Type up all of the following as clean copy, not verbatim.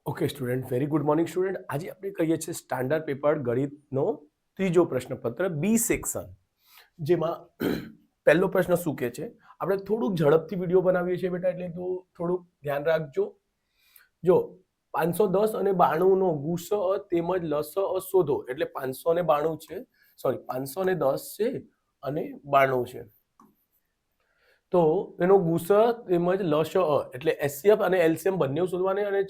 Okay student, very good morning student. આજે આપણે કહીએ છીએ સ્ટાન્ડર્ડ પેપર ગણિતનો ત્રીજો પ્રશ્નપત્ર બી સેક્શન, જેમાં પહેલો પ્રશ્ન શું કહે છે. આપણે થોડુંક ઝડપથી વિડીયો બનાવીએ છીએ બેટા, એટલે તું થોડુંક ધ્યાન રાખજો. જો 510 અને 92 નો ગુસ તેમજ લસ શોધો. એટલે 592 છે, સોરી 510 છે અને 92 છે. તો એનો ગુસ તેમજ લસ એટલે એચસીએફ અને એલસીએમ બંને શોધવાની, અને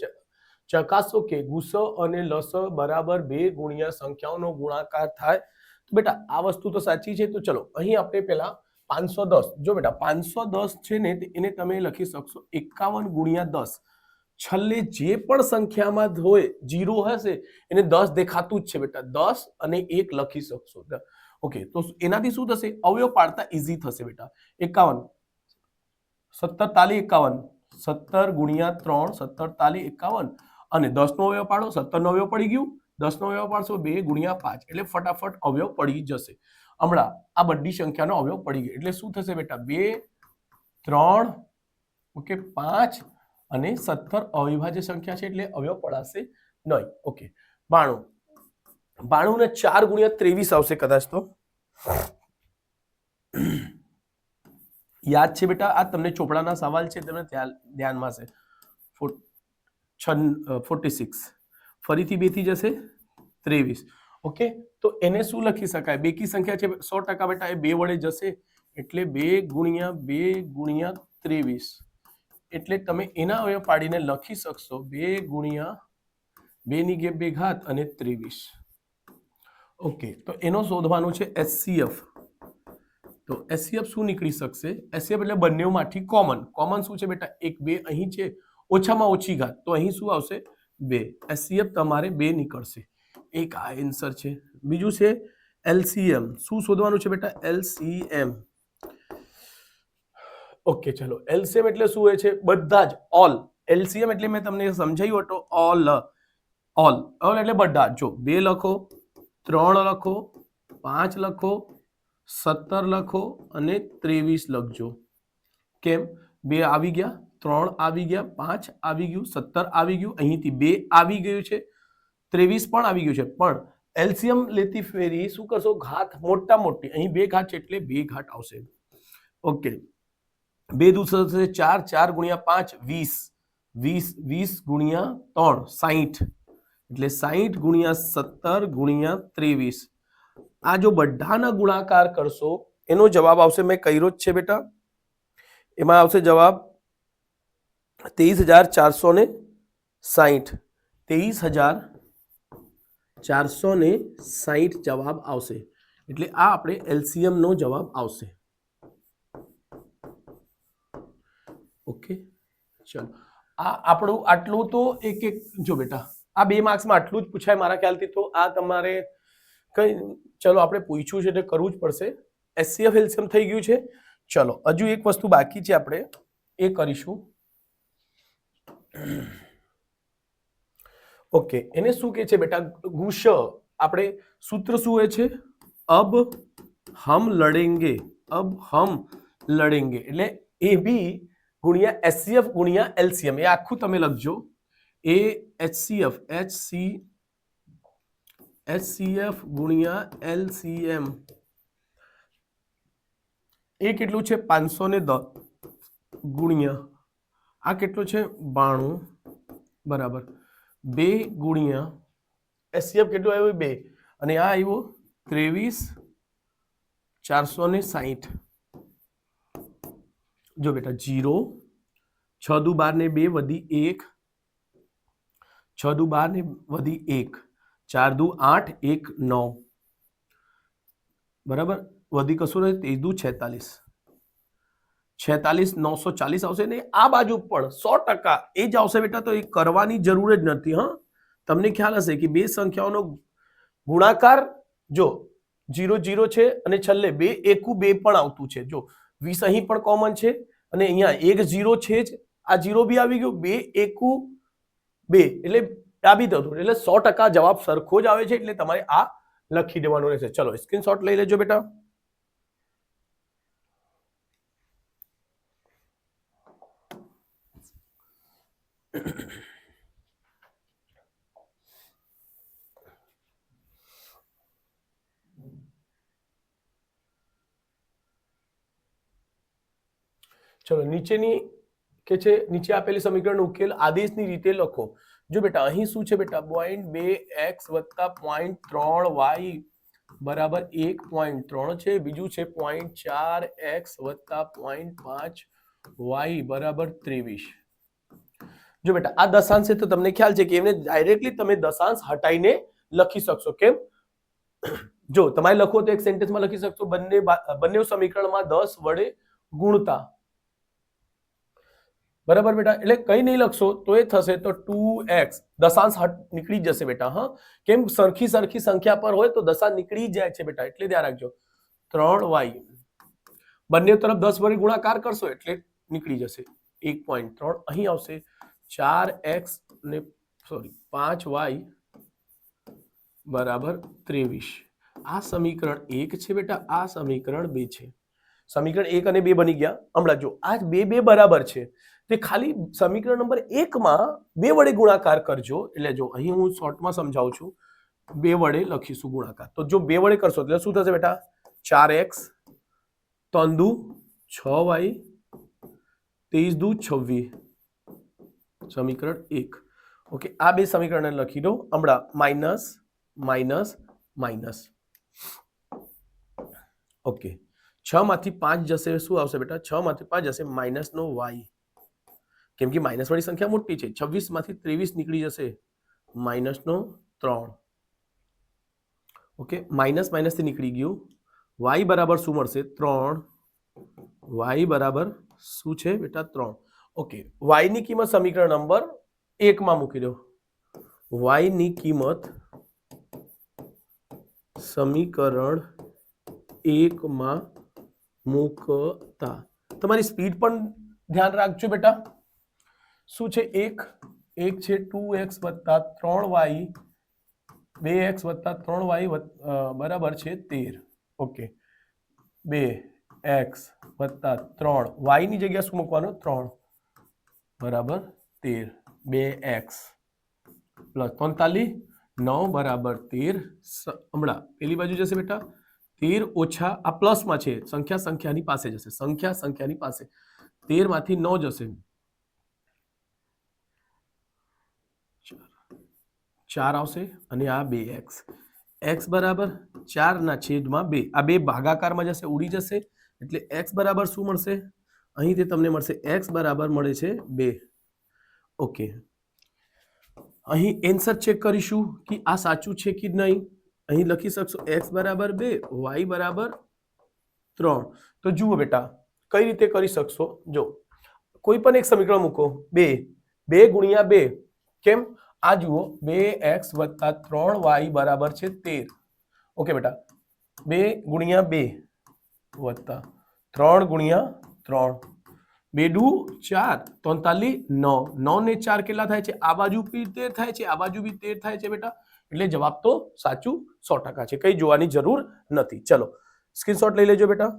ચકાસો કે ગુસ અને લસ બરાબર 2 ગુણ્યા સંખ્યાઓનો ગુણાકાર થાય. તો બેટા આ વસ્તુ તો સાચી છે. તો ચલો અહીં આપણે પેલા 510, જો બેટા 510 છે ને એને તમે લખી શકશો 51 ગુણ્યા 10. છેલ્લે જે પણ સંખ્યામાં હોય જીરો હશે એને 10 દેખાતું જ છે બેટા, 10 અને 1 લખી શકશો. ઓકે, તો એનાથી શું થશે, અવયવ પાડતા ઈઝી થશે બેટા. 51 17 તાલી 51, 17 ગુણ્યા 3, 17 તાલી 51, અને 10 નો અવયવ પાડો, 17 નો અવયવ પડી ગયું. 10 નો અવયવ પાડશો 2 ગુણ્યા 5, એટલે ફટાફટ અવયવ પડી જશે. હમણાં આ બધી સંખ્યાનો અવયવ પડી ગયો, એટલે શું થશે બેટા, 2 3 ઓકે 5 અને 17 અવિભાજ્ય સંખ્યા છે, એટલે અવયવ પડાશે નહીં. ઓકે, 92 ને 4 ગુણ્યા 23 આવશે કદાચ. તો યાદ છે બેટા, આ તમને ચોપડાના સવાલ છે, તમને ધ્યાનમાં છે. 46 ફરીથી 2 થી જશે 23. ઓકે, તો એને શું લખી શકાય, બેકી સંખ્યા છે 100% બેટા, એ 2 વડે જશે, એટલે 2 ગુણ્યા 2 ગુણ્યા 23, એટલે તમે એના અવયવ પાડીને લખી શકશો 2 ગુણ્યા 2 ની ઘાત 2 અને 23. ઓકે, તો એનો શોધવાનું છે એચસીએફ. તો એચસીએફ શું નીકળી શકશે, એચસીએફ એટલે બંનેમાંથી કોમન. કોમન શું છે બેટા, 1 2 અહીં છે, ઓછામાં ઓછી ઘાત, તો અહીં શું આવશે 2. એચસીએફ તમારે 2 નીકળશે. એક આ આન્સર છે. બીજું છે એલસીએમ. શું શોધવાનું છે બેટા, એલસીએમ. ઓકે ચલો, એલસીએમ એટલે શું હોય છે, બધા જ, ઓલ. એલસીએમ એટલે મેં તમને સમજાવ્યું હતો, ઓલ. ઓલ એટલે બધા. જો 2 લખો, 3 લખો, 5 લખો, 17 લખો અને 23 લખજો. કેમ, 2 આવી ગયા, 3 આવી ગયા, 5 આવી ગયું, 17 આવી ગયું, અહીંથી 2 આવી ગયું છે, 23 પણ આવી ગયું છે. પણ એલસીએમ લેતી ફેરી શું કરશો, ઘાત મોટા મોટી, અહીં 2 ઘાત છે એટલે 2 ઘાત આવશે. ઓકે, 2 દૂર થશે 4, 4 ગુણ્યા 5 20, 20 20 ગુણ્યા 3 60, એટલે 60 ગુણ્યા 17 ગુણ્યા 23. આ જો બધાના ગુણાકાર કરશો એનો જવાબ આવશે, મેં કર્યો જ છે બેટા, એમાં આવશે જવાબ 23,460. 23,460 જવાબ આવશે. એટલે આ આપણે એલસીએમ નો જવાબ આવશે. ઓકે ચલો, આ આપણું આટલું તો એક એક, જો બેટા આ 2 માર્ક્સમાં આટલું જ પૂછાય મારા ખ્યાલથી. તો આ તમારે કઈ, ચલો આપણે પૂછ્યું છે એટલે કરવું જ પડશે. એચસીએફ એલસીએમ થઈ ગયું છે. ચલો હજુ એક વસ્તુ બાકી છે, આપણે એ કરીશું. ઓકે, એને શું કહે છે બેટા, ગુશ. આપણે સૂત્ર શું હોય છે, અબ હમ લડેંગે. અબ હમ લડેંગે એટલે એ બી ગુણ્યા એચસીએફ ગુણ્યા એલસીએમ, એ આખું તમે લખજો. એ એચસીએફ ગુણ્યા એલસીએમ, એ કેટલું છે 510 ગુણ્યા આ કેટલું છે 92, બરાબર 2 ગુણ્યા એચસીએફ કેટલું આવ્યું 2, અને આ આવ્યું 23,460. જો બેટા 0, 6 દુ 12 ને 2 વધી 1, 6 દુ 12 ને વધી 1, 4 દુ 8, 1 9, બરાબર, વધી કશું નહીં, 23 દુ 46, 46,940 આવશે ને. આ બાજુ પણ 100% એ જ આવશે બેટા, તો એ કરવાની જરૂર જ નથી. હા, તમને ખ્યાલ હશે કે બે સંખ્યાઓનો ગુણાકાર, જો 0 0 છે અને છેલ્લે 2 એકુ 2 પણ આવતું છે. જો 20 અહીં પણ કોમન છે, અને અહીંયા એક 0 છે જ, આ 0 બી આવી ગયું, 2 એકુ 2 એટલે આ બી થતું, એટલે 100% જવાબ સરખો જ આવે છે. એટલે તમારે આ લખી દેવાનું રહેશે. ચલો સ્ક્રીનશોટ લઈ લેજો બેટા. ચલો નીચેની કે છે નીચે આપેલી સમીકરણનો ઉકેલ આદેશની રીતે લખો. જો બેટા અહીં શું છે બેટા 0.2x + 0.3y બરાબર 1.3 છે. બીજું છે 0.4x + 0.5y બરાબર 23. જો બેટા આ દશાંશ છે તો તમને ખ્યાલ છે કે એમને ડાયરેક્ટલી તમે દશાંશ હટાઈને લખી શકશો. કેમ? જો તમારે લખો તો એક સેન્ટેન્સમાં લખી શકશો બંને સમીકરણમાં 10 વડે ગુણતા. બરાબર બેટા, એટલે કઈ નહીં લખશો તો એ થશે તો 2x દશાંશ નીકળી જશે બેટા. હા, કેમ? સરખી સંખ્યા પર હોય તો દશાંશ નીકળી જાય છે બેટા, એટલે ધ્યાન રાખજો. 3y બંને તરફ 10 વડે ગુણાકાર કરશો એટલે નીકળી જશે 1.3. અહીં આવશે 4x ને 5y બરાબર 23. આ સમીકરણ 1 છે બેટા, આ સમીકરણ 2 છે. સમીકરણ 1 અને 2 બની ગયા. હમણાં જો આ 2 બરાબર છે તે ખાલી સમીકરણ નંબર 1 માં 2 વડે ગુણાકાર કરજો. એટલે જો અહીં હું શોર્ટમાં સમજાવું છું, 2 વડે લખીશું ગુણાકાર. તો જો 2 વડે કરશો એટલે શું થશે બેટા? 4x 3 દુ 6y 23 દુ 26. સમીકરણ 1. ઓકે, આ બે સમીકરણને લખી દો. હમણાં માઇનસ માઇનસ માઇનસ. ઓકે, 6 માંથી 5 જશે, શું આવશે બેટા? 6 માંથી 5 જશે માઇનસ નો y, કેમ કે માઇનસ વાળી સંખ્યા મોટી છે. 26 માંથી 23 નીકળી જશે માઇનસ નો 3. ઓકે, માઇનસ માઇનસ થી નીકળી ગયું. y બરાબર શું મળશે? 3. y બરાબર શું છે બેટા? 3. ઓકે, y ની કિંમત સમીકરણ નંબર 1 માં મૂકી દો. y ની કિંમત સમીકરણ 1 માં મૂકતા તમારી સ્પીડ પણ ધ્યાન રાખજો બેટા. શું છે? 1 છે 2x + 3y 2x + 3y બરાબર છે 13. ઓકે, 2x + 3y ની જગ્યા શું મૂકવાનું? 3 બરાબર 13. 2x + 43 9 બરાબર 13. હમણાં પેલી બાજુ જશે બેટા 13 ઓછા આ પ્લસમાં છે, સંખ્યાની પાસે જશે. સંખ્યાની પાસે 13 માંથી 9 જશે, 4 આવશે અને આ 2x. x બરાબર 4/2. આ 2 ભાગાકારમાં જશે, ઉડી જશે, એટલે x બરાબર શું મળશે? અહીં તે તમને મળશે x બરાબર મળે છે 2. ઓકે, અહીં એન્સર ચેક કરીશું કે આ સાચું છે કે નહીં. અહીં લખી શકશો x બરાબર 2 y બરાબર 3. તો જુઓ બેટા કઈ રીતે કરી શકશો. જો કોઈ પણ એક સમીકરણ મૂકો. 2 ગુણ્યા 2 કેમ? આ જુઓ 2x + 3y બરાબર છે 13. ઓકે બેટા, 2 ગુણ્યા 2 વત્તા 3 ગુણ્યા 3, 2 દુ 4, 43, 9. 9 ને 4 કેટલા થાય છે? આ બાજુ બી 13 થાય છે, આ બાજુ બી 13 થાય છે બેટા. એટલે જવાબ તો સાચું 100% છે, કઈ જોવાની જરૂર નથી. ચલો સ્ક્રીનશોટ લઈ લેજો બેટા.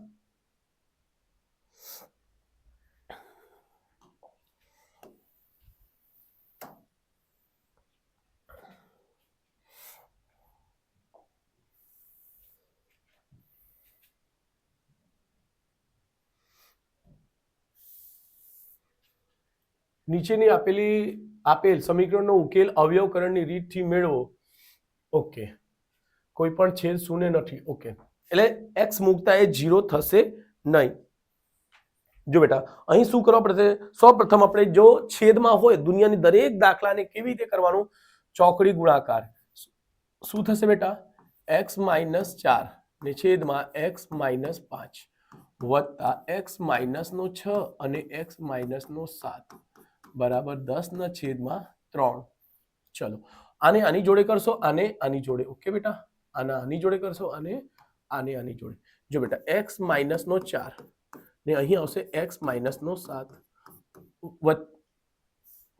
નીચેની આપેલ સમીકરણનો ઉકેલ અવયવકરણની રીતથી મેળવો. ઓકે, કોઈ પણ છેદ શૂન્ય નથી. ઓકે, એટલે x મૂકતા એ 0 થશે નહીં. જો બેટા અહીં શું કરવા પડશે? સૌપ્રથમ આપણે જો છેદમાં હોય દુનિયાની દરેક દાખલાને કેવી રીતે કરવાનું? ચોકડી ગુણાકાર. શું થશે બેટા? x - 4 ને છેદમાં x - 5 વત્તા x - 6 અને x - 7 બરાબર 10/3. ચલો આને આની જોડે કરશો, આને આની જોડે. ઓકે બેટા, આને આની જોડે કરશો અને આને આની જોડે. જો બેટા x - 4 ને અહીં આવશે x - 7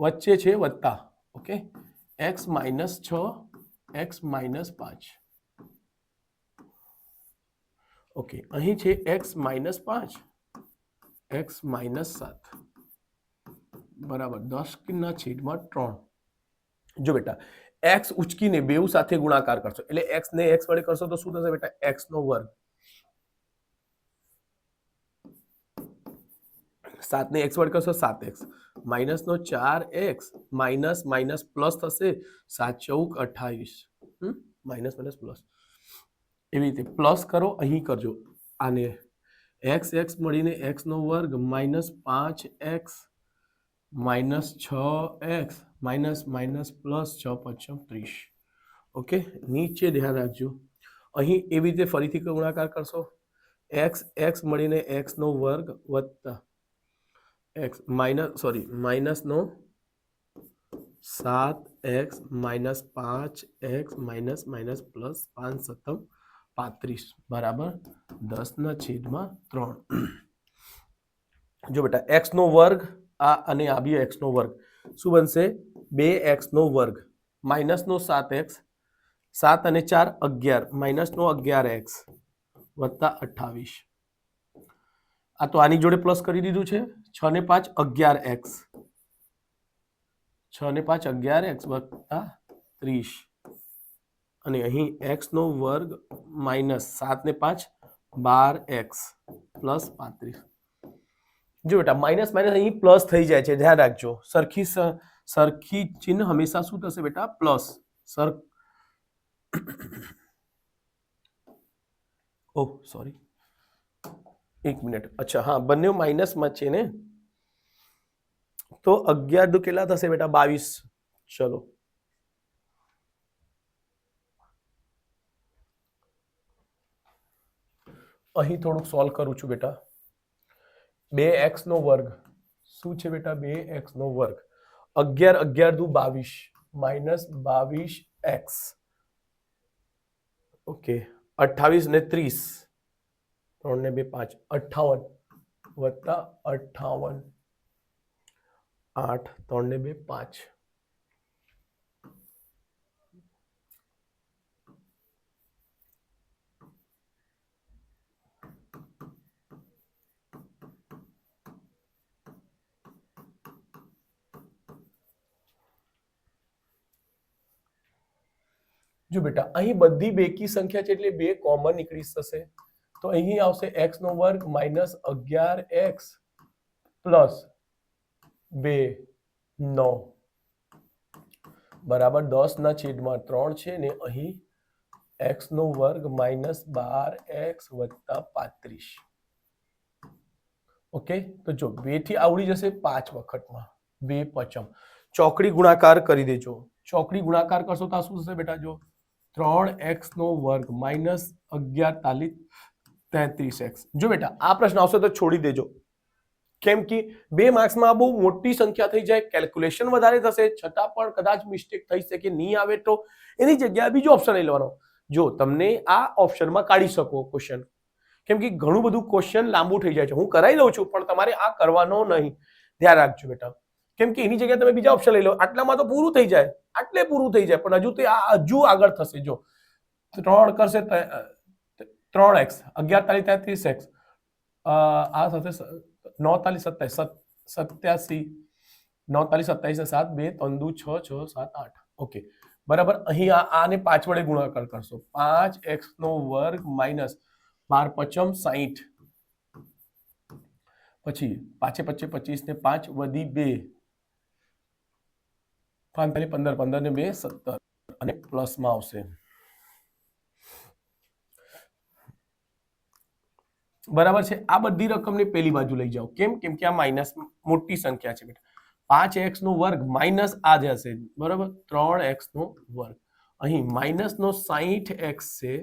વચ્ચે છે વત્તા. Okay, x - 6 x - 5. ઓકે, અહીં છે x - 5 x - 7 બરાબર 10/3. જો બેટા x ઉચકીને બેઉ સાથે ગુણાકાર કરશો એટલે x ને x વડે કરશો તો શું થશે બેટા? x નો વર્ગ 7 ને x વર્ગ કરશો 7x માઇનસ નો 4x માઇનસ માઇનસ પ્લસ થશે 7 ચૌક 28 માઇનસ માઇનસ પ્લસ એવી રીતે પ્લસ કરો અહીં કરજો આને x x મળીને x નો વર્ગ minus 5x minus 6x minus minus plus 6 5 30 okay નીચે ધ્યાન રાખજો અહીં એવી રીતે ફરીથી ગુણાકાર કરશો x x મળીને x નો વર્ગ વત્તા x માઇનસ નો 7x minus 5x minus minus plus 5 સત્તમ 35 બરાબર 10/3 જો બેટા x નો વર્ગ આ અને આ બી x નો વર્ગ શું બનશે 2x નો વર્ગ માઇનસ નો 7x 7 અને 4 11 માઇનસ નો 11x વત્તા 28 આ તો આની જોડે પ્લસ કરી દીધું છે 6 ને 5 11x 6 ને 5 11x વત્તા 30 અને અહીં x નો વર્ગ માઇનસ 7 ને 5 12x પ્લસ 35 જો બેટા માઇનસ માઇનસ અહીં પ્લસ થઈ જાય છે ધ્યાન રાખજો સરખી ચિહ્ન હંમેશા શું થશે બેટા પ્લસ ઓહ સોરી એક મિનિટ અચ્છા હા બંને માઇનસમાં છે ને તો 11 દુ કેટલા થશે બેટા 22 ચલો અહીં થોડુંક સોલ્વ કરું છું બેટા 2x નો વર્ગ શું છે બેટા 2x નો વર્ગ 11 11 દુ 22 માઇનસ 22x ઓકે 28 ને 30 3 ને 2 5 58 વત્તા 58 8 3 ને 2 5 જો બેટા અહીં બધી બેકી સંખ્યા છે એટલે બે કોમન નીકળી જશે તો અહીં આવશે x નો વર્ગ માઇનસ 11x પ્લસ 2 9 બરાબર 10/3 છે ને અહીં x નો વર્ગ માઇનસ 12x વત્તા 35 ઓકે તો જો 2 થી આવડી જશે 5 વખતમાં 2 પચમ ચોકડી ગુણાકાર કરી દેજો ચોકડી ગુણાકાર કરશો તો શું થશે બેટા જો 3x નો વર્ગ માઇનસ 11 33x જો બેટા આ પ્રશ્ન આવશે તો છોડી દેજો કેમ કે 2 માર્ક્સમાં બહુ મોટી સંખ્યા થઈ જાય કેલ્ક્યુલેશન વધારે થશે છતાં પણ કદાચ મિસ્ટેક થઈ શકે નહીં આવે તો એની જગ્યાએ બીજો ઓપ્શન લઈ લેવાનો જો તમને આ ઓપ્શનમાં કાઢી શકો ક્વેશ્ચન કેમ કે ઘણું બધું ક્વેશ્ચન લાંબુ થઈ જાય છે હું કરાવી લઉં છું પણ તમારે આ કરવાનો નહીં ધ્યાન રાખજો બેટા કેમ કે એની જગ્યાએ તમે બીજા ઓપ્શન લઈ લો આટલામાં તો પૂરું થઈ જાય આટલે પૂરું થઈ જાય પણ હજુ આગળ થશે જો 3 કરશે 3x 11 33x આ સાથે 9 27 87 9 27 7 2 3 2 6 6 7 8 ઓકે બરાબર અહીં આને 5 વડે ગુણાકાર કરશો 5x નો વર્ગ માઇનસ 12 પચમ 60 પછી 5 25 25 ને 5 વધી 2 5 15 15 ને 2 17 અને પ્લસ માં આવશે બરાબર છે આ બધી રકમને પેલી બાજુ લઈ જાઓ કેમ કે આ માઇનસ મોટી સંખ્યા છે બેટા 5x નો વર્ગ માઇનસ આ જ હશે બરાબર 3x નો વર્ગ અહીં માઇનસ નો 60x છે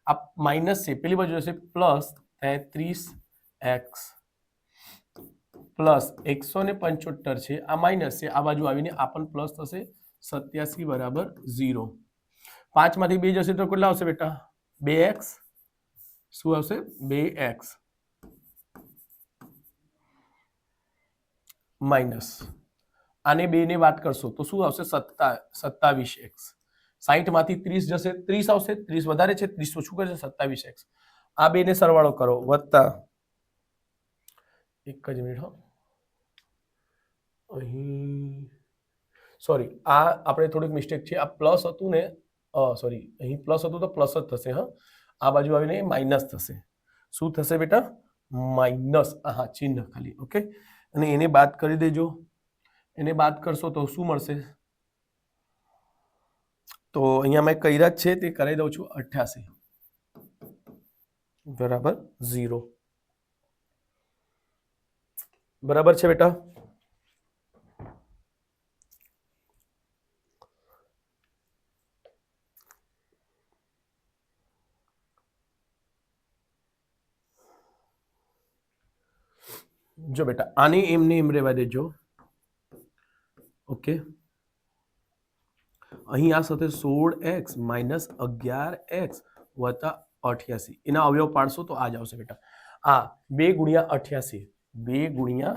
આ માઇનસ છે પેલી બાજુ હશે પ્લસ 33x પ્લસ 175 છે આ માઇનસ છે આ બાજુ આવીને આ પણ પ્લસ થશે 87 બરાબર 0 5 માંથી 2 જશે તો કેટલા આવશે બેટા 2x શું આવશે 2x માઇનસ આને 2 ને વાત કરશો તો શું આવશે 27x 60 માંથી 30 જશે 30 આવશે 30 વધારે છે 30 તો શું કરશે 27x આ 2 ને સરવાળો કરો વત્તા એક જ મિનિટ અહીં સોરી આ આપણે થોડીક મિસ્ટેક છે આ પ્લસ હતું ને સોરી અહીં પ્લસ હતું તો પ્લસ જ થશે હા આ બાજુ આવીને માઇનસ થશે શું થશે બેટા માઇનસ હા ચિહ્ન ખાલી ઓકે અને એને બાદ કરી દેજો. એને બાદ કરશો તો શું મળશે? તો અહીંયા મેં કર્યા જ છે તે કરી દઉં છું. 88 બરાબર 0. બરાબર છે બેટા? જો બેટા આને એમને એમ રહેવા દેજો. ઓકે, અહીં આ સાથે 16x માઇનસ 11x વત્તા 88 એના અવયવ પાડશો તો આ જ આવશે બેટા. આ 2 ગુણ્યા 88, 2 ગુણ્યા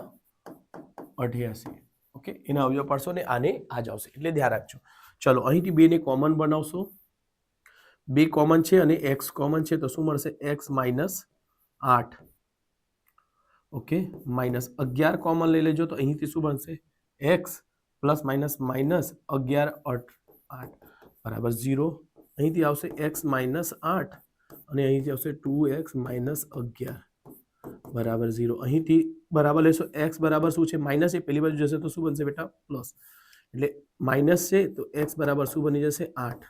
88. ઓકે, એના અવયવ પાડશો ને આને આ જ આવશે, એટલે ધ્યાન રાખજો. ચલો અહીંથી 2 ને કોમન બનાવશો. 2 કોમન છે અને x કોમન છે તો શું મળશે? x minus 8. Okay, minus 11 common લઈ લેજો તો અહીંથી શું બનશે? x પ્લસ માઇનસ માઇનસ 11 8 બરાબર 0. અહીંથી આવશે x માઇનસ 8 અને અહીંથી આવશે 2x માઇનસ 11 બરાબર 0. અહીંથી બરાબર લેશો x બરાબર શું છે? માઇનસ. એ પેલી બાજુ જશે તો શું બનશે બેટા? પ્લસ. એટલે માઇનસ છે તો x બરાબર શું બની જશે? 8.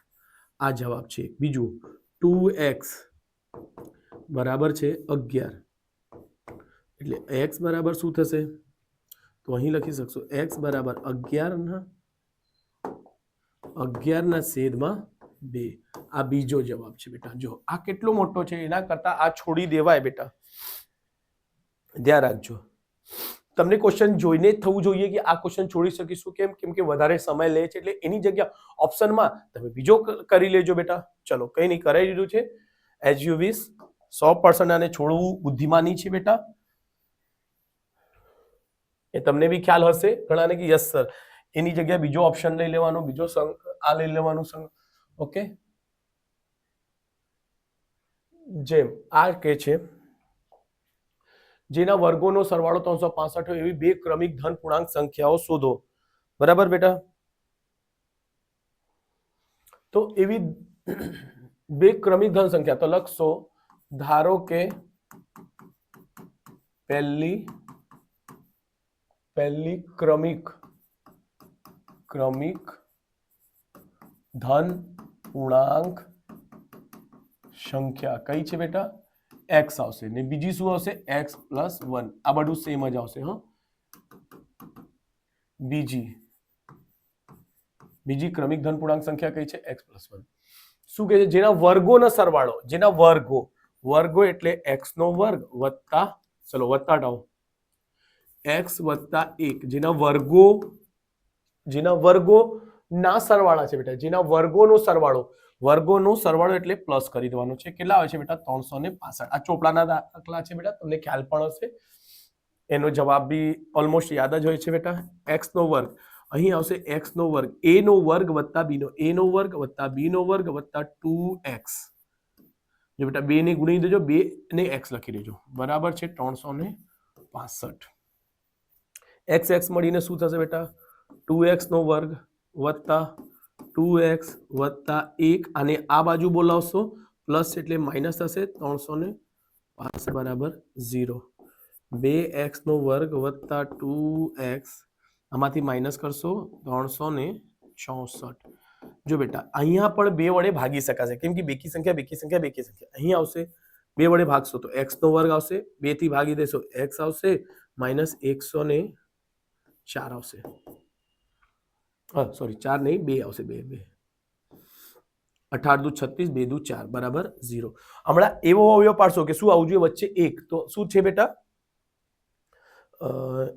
આ જવાબ છે. બીજું 2x બરાબર છે 11 એટલે x બરાબર શું થશે? તો અહીં લખી શકશો x બરાબર 11 ના છેદમાં 2. આ બીજો જવાબ છે બેટા. જો આ કેટલો મોટો છે, એના કરતા આ છોડી દેવાય બેટા. ધ્યાન રાખજો. તમને ક્વેશ્ચન જોઈને જ થવું જોઈએ કે આ ક્વેશ્ચન છોડી શકીશું. કેમ કે વધારે સમય લે છે, એટલે એની જગ્યા ઓપ્શનમાં તમે બીજો કરી લેજો બેટા. ચલો કઈ નહીં, કરાવી દીધું છે. As you wish. 100% આને છોડવું બુદ્ધિમાની છે બેટા. એ તમને બી ખ્યાલ હશે ઘણાને કે યસ સર, એની જગ્યાએ બીજો ઓપ્શન લઈ લેવાનો, બીજો આ લઈ લેવાનું. ઓકે, જેમ આ કે છે જેના વર્ગોનો સરવાળો 365 હોય એવી 2 ક્રમિક ધન પૂર્ણાંક સંખ્યાઓ શોધો. બરાબર બેટા? તો એવી 2 ક્રમિક ધન સંખ્યા તો લખશો. ધારો કે પહેલી ક્રમિક ધન પૂર્ણાંક સંખ્યા કઈ છે બેટા? x આવશે ને બીજી શું આવશે? x plus 1. આ બધું સેમ જ આવશે. બીજી ક્રમિક ધન પૂર્ણાંક સંખ્યા કઈ છે? x plus 1. શું કહે છે? જેના વર્ગોનો સરવાળો, જેના વર્ગો એટલે x નો વર્ગ વત્તા, ચલો વત્તા ટાઓ x વત્તા 1, જેના વર્ગો ના સરવાળા છે બેટા. જેના વર્ગોનો સરવાળો એટલે પ્લસ કરી દેવાનો છે. કેટલા આવે છે બેટા? 365. આ ચોપડાના દાખલા છે બેટા, તમને ખ્યાલ પણ હશે. એનો જવાબ બી ઓલમોસ્ટ યાદ જ હોય છે બેટા. x નો વર્ગ, અહીં આવશે x નો વર્ગ, a નો વર્ગ વત્તા b નો વત્તા b નો વર્ગ વત્તા 2x. જો બેટા 2 ને ગુણી દેજો, 2 ને x લખી દેજો. બરાબર છે 365. x મળીને શું થશે બેટા? 2x નો વર્ગ વત્તા 2x વત્તા 1. અને આ બાજુ બોલાવશો પ્લસ એટલે માઇનસ થશે. 365 બરાબર 0. 2x નો વર્ગ વત્તા 2x, આમાંથી માઇનસ કરશો 364. જો બેટા અહીંયા પણ 2 વડે ભાગી શકાશે, કેમ કે બેકી સંખ્યા. અહીં આવશે 2 વડે ભાગશો તો x નો વર્ગ આવશે, 2 થી ભાગી દેશો x આવશે, માઇનસ 104 આવશે. સોરી 4 નહીં, 2 આવશે. 2 18 દુ 36, 2 દુ 4 બરાબર 0. હમણાં એવો અવયવ પાડશો કે શું આવવું જોઈએ? વચ્ચે 1. તો શું છે બેટા?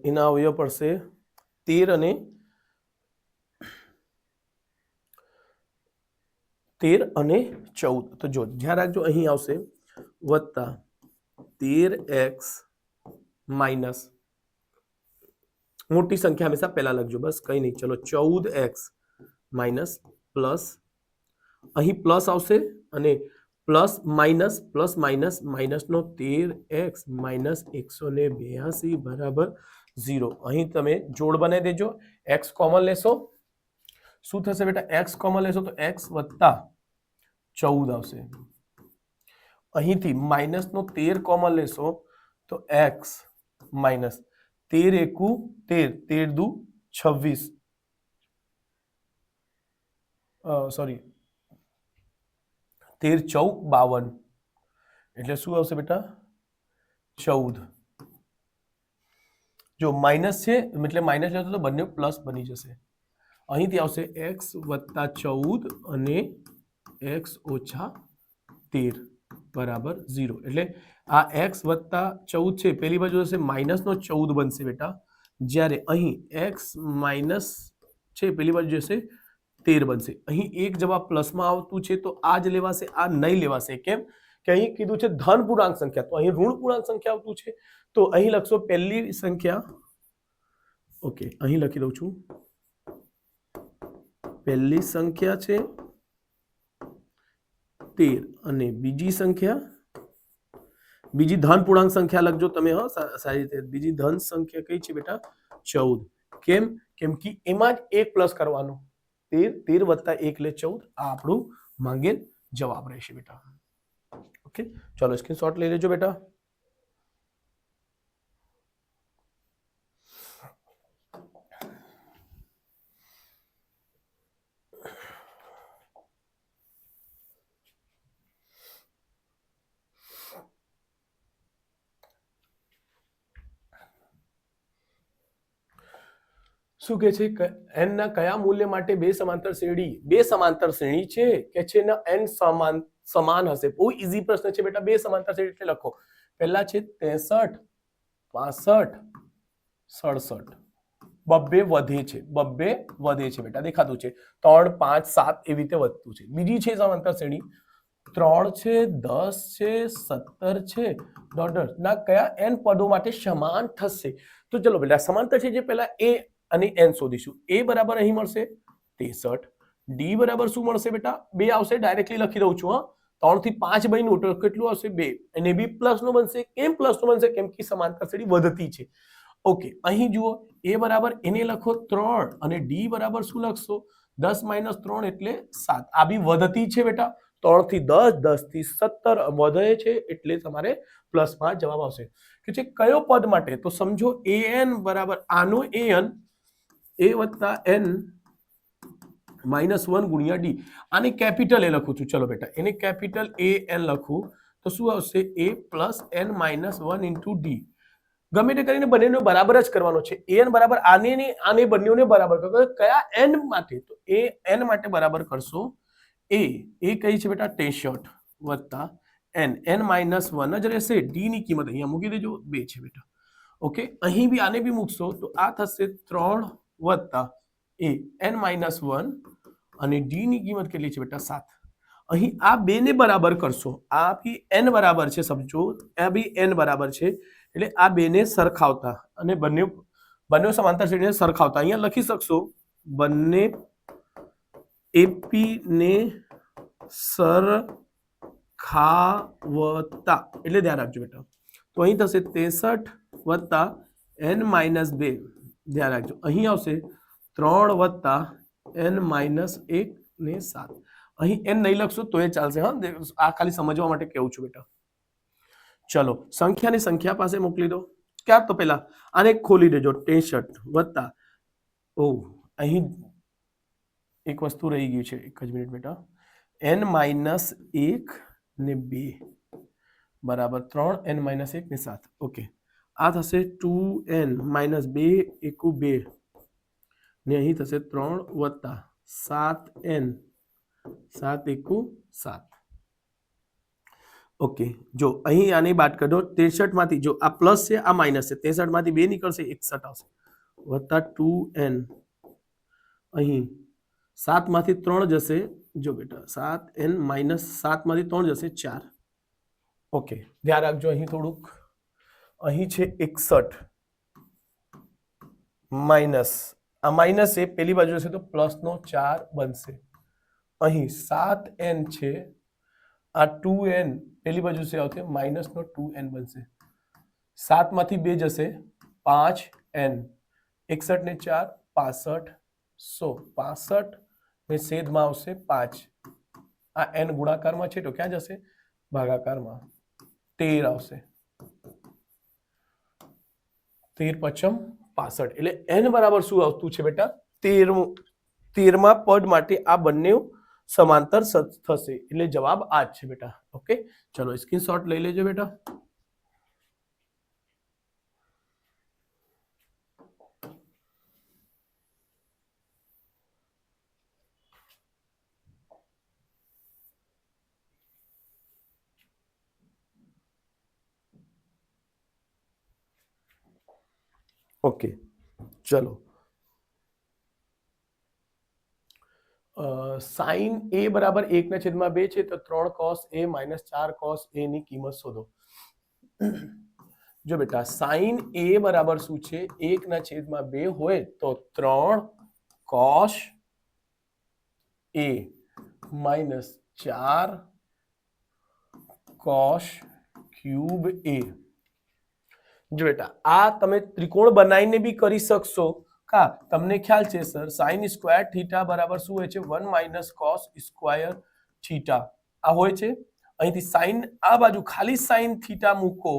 એના અવયવ પડશે 13 અને 14. તો જો ધ્યાન રાખજો, અહીં આવશે વત્તા 13x માઇનસ, મોટી સંખ્યા હંમેશા પહેલા લખજો, બસ કઈ નહીં. ચલો 14x માઇનસ પ્લસ, અહીં પ્લસ આવશે અને પ્લસ માઇનસ નો 13x માઇનસ 182 બરાબર 0. અહીં તમે જોડ બનાવી દેજો. x કોમન લેશો, શું થશે બેટા? x કોમન લેશો તો x વત્તા 14 આવશે. અહીંથી માઇનસ નો 13 કોમન લેશો તો x માઇનસ 13 એકુ 13, 13 દુ 26, સોરી 13 ચૌક 52, એટલે શું આવશે બેટા 14. જો માઇનસ છે એટલે માઇનસ લેતો તો બંને પ્લસ બની જશે. અહીંથી આવશે x વત્તા 14 અને x ઓછા 13 બરાબર 0. એટલે આ x વત્તા 14 છે પેલી બાજુ હશે માઇનસનો 14 બનશે બેટા, જ્યારે અહીં x માઇનસ છે પેલી બાજુ જશે 13 બનશે. અહીં એક જવાબ પ્લસમાં આવતું છે તો આ જ લેવાશે, આ નહીં લેવાશે. કેમ કે અહીં કીધું છે ધન પૂર્ણાંક સંખ્યા, તો અહીં ઋણ પૂર્ણાંક સંખ્યા આવતું છે. તો અહીં લખશો પહેલી સંખ્યા, ઓકે અહીં લખી દઉં છું, પહેલી સંખ્યા છે 13 અને બીજી સંખ્યા, બીજી ધન પૂર્ણાંક સંખ્યા લખજો તમે, સારી રીતે. બીજી ધન સંખ્યા કઈ છે બેટા 14. કેમ કે એમાં જ એક પ્લસ કરવાનો, 13 વત્તા 1 એટલે 14. આ આપણું માંગેલ જવાબ રહેશે બેટા. ઓકે, ચલો સ્ક્રીનશોટ લઈ લેજો બેટા. શું કે છે n ના કયા મૂલ્ય માટે બે સમાંતર શ્રેણી છે કે છે ના n સમાન હશે. બહુ ઈઝી પ્રશ્ન છે બેટા. બે સમાંતર શ્રેણી એટલે લખો, પહેલા છે 63, 65, 67, બબ્બે વધે છે બેટા, દેખાતું છે 3, 5, 7 એવી રીતે વધતું છે. બીજી છે સમાંતર શ્રેણી 3 છે, 10 છે, 17 છે, ના કયા n પદો માટે સમાન થશે. તો ચલો બેટા સમાંતર છે જે પહેલા a અને n શોધીશું. a બરાબર અહીં મળશે 63, d બરાબર શું મળશે બેટા 2 આવશે, ડાયરેક્ટલી લખી દઉં છું. 3 થી 5 બન્યું તો કેટલું આવશે 2, અને b પ્લસ નો બનશે. કેમ પ્લસ નો બનશે? કેમ કે સમાંતર શ્રેણી વધતી છે. ઓકે, અહીં જુઓ a બરાબર એને લખો 3 અને d બરાબર શું લખશો 10 - 3 એટલે 7. આ બી વધતી છે બેટા, 3 થી 10, 10 થી 17 વધે છે એટલે તમારે પ્લસમાં જવાબ આવશે. કે છે કયો પદ માટે? તો સમજો an બરાબર આનો an a વત્તા n -1 ગુણ્યા d. આને કેપિટલ એ લખું છું. ચલો બેટા એને કેપિટલ a n લખું તો શું આવશે a plus n -1 into d. ગમે તે કરીને બંનેનો બરાબર જ કરવાનો છે. an બરાબર આને બંનેને બરાબર કરો. કયા n માટે? તો એ n માટે બરાબર કરશો a કઈ છે બેટા 63 વત્તા n -1 જ રહેશે. d ની કિંમત અહીંયા મૂકી દેજો 2 છે બેટા. ઓકે, અહીં બી આને બી મૂકશો તો આ થશે 3 વત્તા a n -1 અને d ની કિંમત કેટલી છે બેટા 7. અહીં આ બે ને બરાબર કરશો, આ બી n બરાબર છે, સમજો આ બી n બરાબર છે, એટલે આ બે ને સરખાવતા અને બંને સમાંતર શ્રેણીને સરખાવતા અહીંયા લખી શકશો બંને AP ને સરખાવતા, એટલે ધ્યાન રાખજો બેટા. તો અહીં થશે 63 વત્તા n -2, ધ્યાન રાખજો. અહીં આવશે 3 વત્તા n -1 ને 7. અહીં n નહીં લખશો તો એ ચાલશે. હા, આ ખાલી સમજવા માટે કહું છું બેટા. ચલો સંખ્યાની સંખ્યા પાસે મોકલી દો. ક્યાં? તો પેલા આને ખોલી દેજો 63 વત્તા અહીં એક વસ્તુ રહી ગયું છે, એક જ મિનિટ બેટા. n -1 ને 2 બરાબર 3, n -1 ને 7. ઓકે, આ થશે 2n -2 એકુ 2 ને અહીં થશે 3 વત્તા 7n 7 એકુ 7. ઓકે, જો અહીં આની બાદ કરો 63 માંથી, જો આ પ્લસ છે આ માઇનસ છે, 63 માંથી 2 નીકળશે 61 આવશે વત્તા 2n, અહીં 7 માંથી 3 જશે, જો બેટા 7n -7 માંથી 3 જશે 4. ઓકે, ધ્યાન રાખજો અહીં થોડુંક, અહીં છે 61 માઇનસ, આ માઇનસ છે પેલી બાજુ જશે તો પ્લસ નો 4 બનશે. અહીં 7n છે, આ 2n પેલી બાજુ છે આવશે માઇનસ નો 2n બનશે. 7 માંથી 2 જશે 5n, 61 ને 4 65, 65 ને છેદમાં આવશે 5. આ n ગુણાકારમાં છે તો ક્યાં જશે? ભાગાકારમાં 13 આવશે. 13 પચમ 65 એટલે n બરાબર શું આવતું છે બેટા 13મા પદ માટે આ બંને સમાંતર થશે એટલે જવાબ આ જ છે બેટા. ઓકે, ચલો સ્ક્રીનશોટ લઈ લેજો બેટા. ઓકે, ચલો સાइन ए बराबर 1/2 છે તો 3 cos a - 4 cos a ની કિંમત શોધો. જો બેટા સાइन a બરાબર શું છે 1/2 હોય તો 3 cos a - 4 cos cube a. જો બેટા આ તમે ત્રિકોણ બનાવીને બી કરી શકશો. કા તમને ખ્યાલ છે સર sin સ્ક્વેર થીટા બરાબર શું હોય છે 1 - cos સ્ક્વેર થીટા આ હોય છે. અહીંથી sin આ બાજુ ખાલી sin થીટા મૂકો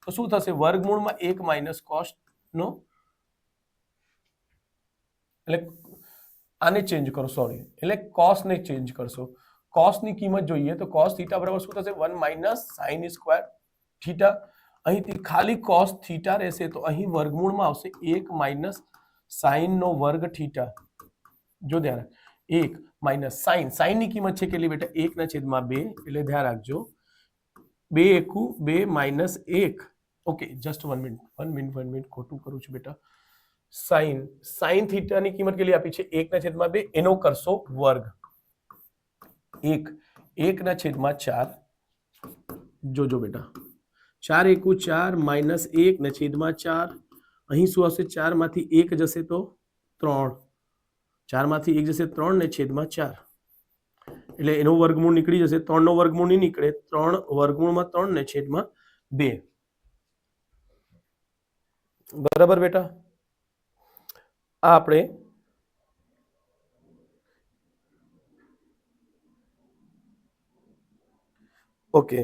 તો શું થશે વર્ગમૂળમાં 1 - cos નો એટલે આને ચેન્જ કરો સોરી એટલે cos ને ચેન્જ કરશો. cos ની કિંમત જોઈએ તો cos થીટા બરાબર શું થશે 1 - sin સ્ક્વેર થીટા. અહીંથી ખાલી cos થીટા રહેશે તો અહીં વર્ગમૂળમાં આવશે 1 - sin નો વર્ગ થીટા. જો ધ્યાન 1 - sin ની કિંમત છે કેટલી બેટા 1/2 એટલે ધ્યાન રાખજો 2 એકુ 2 - 1. ઓકે જસ્ટ 1 મિનિટ ખોટું કરું છું બેટા. sin થીટા ની કિંમત કેટલી આપી છે 1/2 એનો કરશો વર્ગ 1/4. જોજો બેટા 4 એકુ 4 -1/4. અહીં શું આવશે 4 માંથી 1 જશે તો 3 4 માંથી 1 જશે 3/4 એટલે એનો વર્ગમૂળ નીકળી જશે 3 નો વર્ગમૂળ નહીં નીકળે 3 વર્ગમૂળમાં 3/2 બરાબર બેટા. આ આપણે ઓકે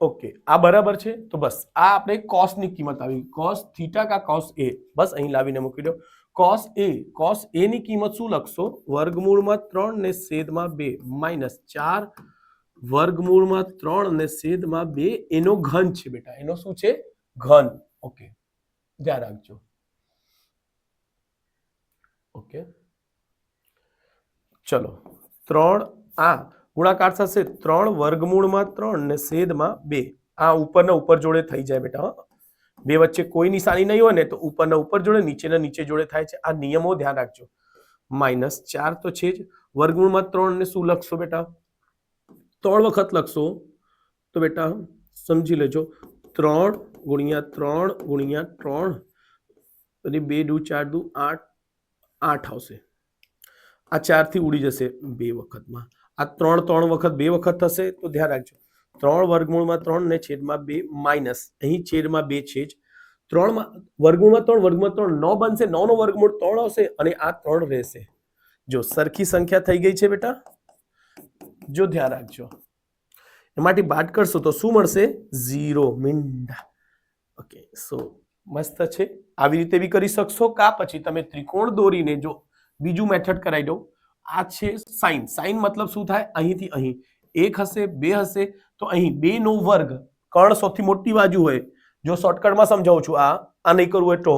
ઓકે આ બરાબર છે. તો બસ આ આપણે cos ની કિંમત આવી cos થીટા કા cos a બસ અહીં લાવીને મૂકી દો. cos a ની કિંમત શું લખશો વર્ગમૂળમાં 3/2 -4 વર્ગમૂળમાં 3/2 એનો ઘન છે બેટા એનો શું છે ઘન. ઓકે ધ્યાન રાખજો. ઓકે ચલો 3 આ ગુણાકાર થશે 3 વર્ગમૂળમાં 3/2 આ ઉપરના ઉપર જોડે થઈ જાય બેટા. બે વચ્ચે કોઈ નિશાની નહીં હોય ને તો ઉપરના ઉપર જોડે નીચેના નીચે જોડે થાય છે. આ નિયમો ધ્યાન રાખજો. -4 તો છે જ વર્ગમૂળમાં 3 ને શું લખશો બેટા 3 વખત લખશો તો બેટા સમજી લેજો 3 × 3 × 3 અને 2 દુ 4 દુ 8 આવશે. આ 4 થી ઉડી જશે 2 વખતમાં. આ 3 વખત 2 વખત થશે તો ધ્યાન રાખજો 3 વર્ગમૂળમાં 3/2 માઇનસ અહીં છેદમાં 2 છે જ 3 વર્ગમૂળમાં 3 9 બનશે 9 નો વર્ગમૂળ 3 આવશે અને આ 3 રહેશે. જો સરખી સંખ્યા થઈ ગઈ છે બેટા. જો ધ્યાન રાખજો એમાંથી બાદ કરશો તો શું મળશે 0 મીંડા. ઓકે સો મસ્ત છે. આવી રીતે બી કરી શકશો કા પછી તમે ત્રિકોણ દોરીને જો બીજું મેથડ કરાવી દઉં. આ છે સાइन મતલબ શું થાય અહીંથી અહીં 1 હશે 2 હશે તો અહીં 2 નો વર્ગ કર્ણ સૌથી મોટી બાજુ હોય જો શોર્ટકટમાં સમજાવું છું આ નહીં કરવું હોય તો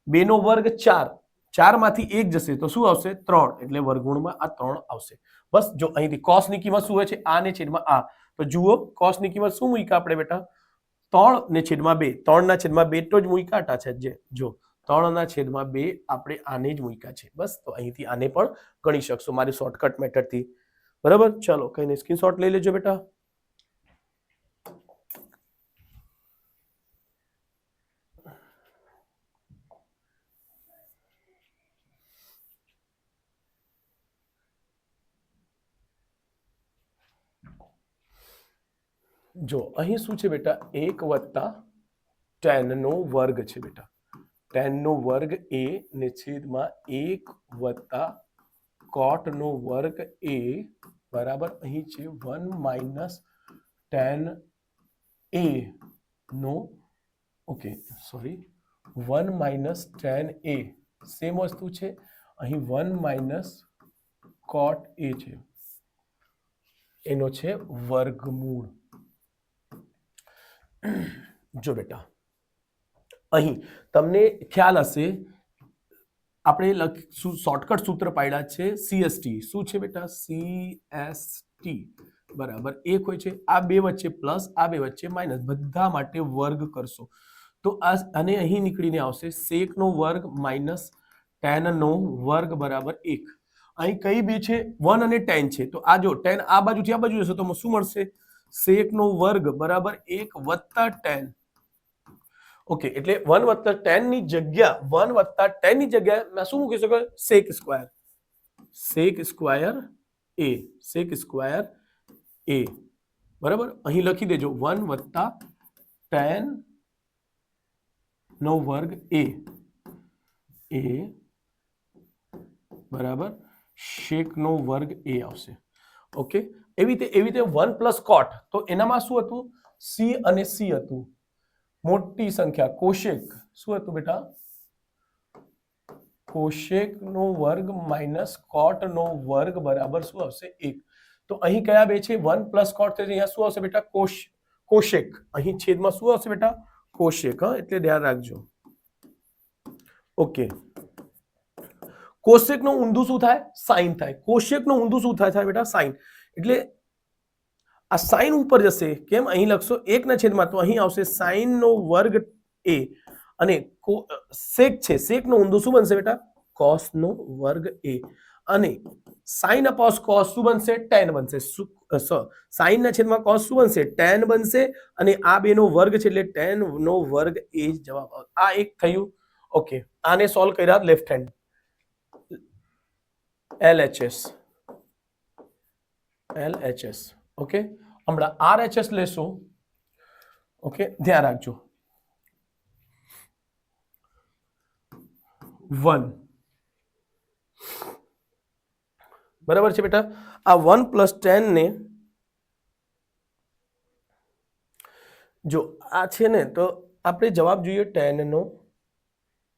2 નો વર્ગ 4 4 માંથી 1 જશે તો શું આવશે 3 એટલે વર્ગમૂળમાં આ 3 આવશે. બસ જો અહીંથી cos ની કિંમત શું હોય છે આ ને છેદમાં આ તો જુઓ cos ની કિંમત શું મૂક્યા આપણે બેટા 3/2 3/2 તો જ મૂક્યા છે જે જો 3/2 આપણે આને જ મૂક્યા છે. બસ તો અહીંથી આને પણ ગણી શકશો મારી શોર્ટકટ મેથડથી. બરાબર ચલો કઈ નહીં સ્ક્રીનશોટ લઈ લેજો બેટા. જો અહીં શું છે બેટા 1 + tan નો વર્ગ છે બેટા. tan નો વર્ગ a ને છેદમાં 1 + cot નો વર્ગ a બરાબર અહીં છે 1 - tan a નો okay sorry 1 minus tan a same વસ્તુ છે અહીં 1 માઇનસ cot a છે એનો છે વર્ગમૂળ. જો બેટા અહીં તમને ખ્યાલ હશે આપણે શોર્ટકટ સૂત્ર પાડ્યા છે CST. શું છે બેટા? CST બરાબર 1 હોય છે. આ બે વચ્ચે પ્લસ, આ બે વચ્ચે માઇનસ, બધા માટે વર્ગ કરશો તો આ અને અહીં નીકળીને આવશે sec નો વર્ગ માઇનસ tan નો વર્ગ બરાબર 1. અહીં કઈ બે છે? 1 અને tan છે. તો આ જો tan આ બાજુથી આ બાજુ જશે તો શું મળશે? sec નો વર્ગ બરાબર 1 વત્તા tan. ઓકે, એટલે 1 વત્તા tan ની જગ્યા 1 વત્તા tan ની જગ્યાએ મેં શું મૂકી શકો? sec square. sec square a, sec square a બરાબર. અહીં લખી દેજો 1 વત્તા tan નો વર્ગ a બરાબર sec નો વર્ગ a આવશે. ઓકે, એવી રીતે 1 પ્લસ cot, તો એનામાં શું હતું? c અને c હતું. મોટી સંખ્યા કોશેક શું હતું બેટા? કોશેક નો વર્ગ માઇનસ કોટ નો વર્ગ બરાબર શું આવશે? 1. તો અહીં કયા બે છે? 1 પ્લસ કોટ છે, અહીંયા શું આવશે બેટા? કોશેક. અહીં છેદમાં શું આવશે બેટા? કોશેક. એટલે ધ્યાન રાખજો. ઓકે, કોશેક નું ઊંધું શું થાય? સાઇન થાય. કોશેક નું ઊંધું શું થાય બેટા? સાઇન. એટલે આ સાઇન ઉપર જશે. કેમ? અહીં લખશો 1 ના છેદમાં, તો અહીં આવશે સાઇન નો વર્ગ a અને સેક છે, સેક નો ઊંધું શું બનશે બેટા? કોસ નો વર્ગ a અને સાઇન અપોસ કોસ શું બનશે? tan બનશે. સાઇન ના છેદમાં કોસ શું બનશે? tan બનશે અને આ બે નો વર્ગ છે એટલે tan નો વર્ગ એ જ જવાબ આવશે. આ એક થયું. ઓકે, આને સોલ્વ કર્યા લેફ્ટ હેન્ડ LHS. ઓકે, હમણાં RHS લેશો. ઓકે, ધ્યાન રાખજો. 1 બરાબર છે બેટા. આ 1 પ્લસ 10 ને જો આ છે ને, તો આપણે જવાબ જોઈએ 10 નો.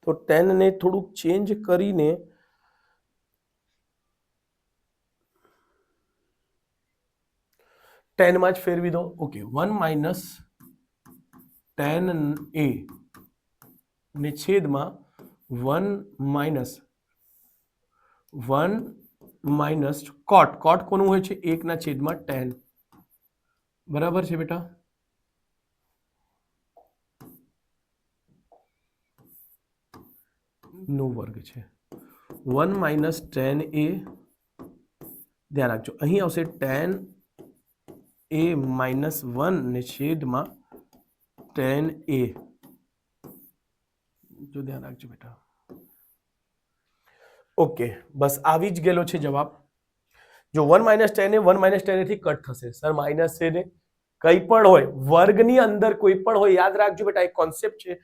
તો 10 ને થોડુંક ચેન્જ કરીને 10 માં જ ફેરવી દો. ઓકે, 1 માઇનસ tan a ને છેદમાં 1 માઇનસ કોટ. કોટ કોનું હોય છે? 1 ના છેદમાં tan. બરાબર છે બેટા. નો વર્ગ છે. 1 માઇનસ tan a, ધ્યાન રાખજો અહીં આવશે tan a માઇનસ 1 ને છેદમાં tan a. જો ધ્યાન રાખજો બેટા. ઓકે, બસ આવી જ ગયેલો છે જવાબ. જો 1 માઇનસ 10 એ 1 માઇનસ 10 થી કટ થશે. સર માઇનસ છે ને કંઈ પણ હોય વર્ગની અંદર કોઈ પણ હોય, યાદ રાખજો બેટા, એક કોન્સેપ્ટ છે.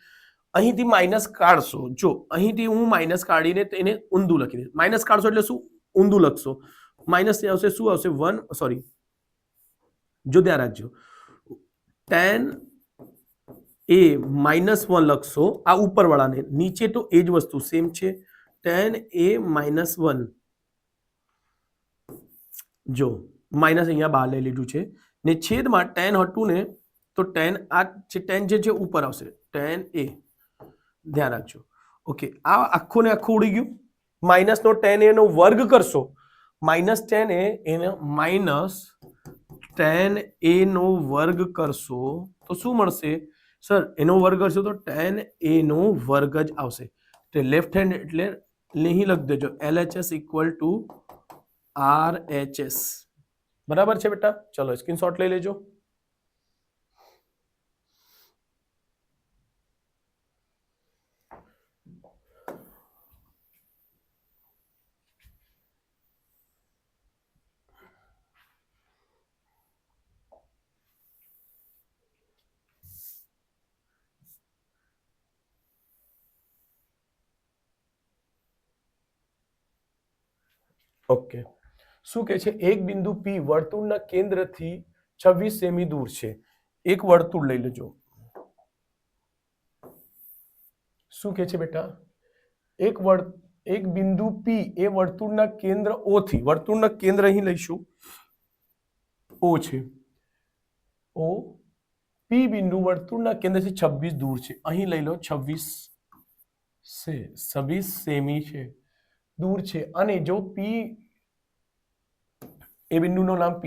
અહીંથી માઇનસ કાઢશો. જો અહીંથી હું માઇનસ કાઢીને એને ઊંધું લખી દઈશ. માઇનસ કાઢશો એટલે શું? ઊંધું લખશો. માઇનસ આવશે શું આવશે? 1 સોરી, જો ધ્યાન રાખજો, tan a માઇનસ 1 લખશો આ ઉપરવાળાને, નીચે તો એ જ વસ્તુ સેમ છે. tan a માઇનસ 1, જો માઇનસ અહીંયા બહાર લઈ લીધું છે ને છેદમાં tan હતું ને, તો tan આ tan જે છે ઉપર આવશે tan a. ધ્યાન રાખજો. ઓકે, આ આખું ને આખું ઉડી ગયું. માઇનસ નો tan a નો વર્ગ કરશો, માઇનસ tan a એને માઇનસ tan a નો વર્ગ કરશો તો શું મળશે? સર એનો વર્ગ કરશો તો tan a નો વર્ગ જ આવશે. એટલે લેફ્ટ હેન્ડ એટલે અહીં લખી દેજો LHS ઇક્વલ ટુ RHS. બરાબર છે બેટા. ચલો સ્ક્રીનશોટ લઈ લેજો. ઓકે, શું કહે છે? એક બિંદુ P વર્તુળના કેન્દ્રથી 26 સેમી દૂર છે. એક વર્તુળ લઈ લેજો. શું કે છે બેટા? એક બિંદુ P એ વર્તુળના કેન્દ્ર O થી, વર્તુળના કેન્દ્ર અહીં લઈશું O છે, O P બિંદુ વર્તુળના કેન્દ્રથી 26 દૂર છે. અહીં લઈ લો 26 સેમી છે, દૂર છે. અને જો P એ બિંદુનું નામ P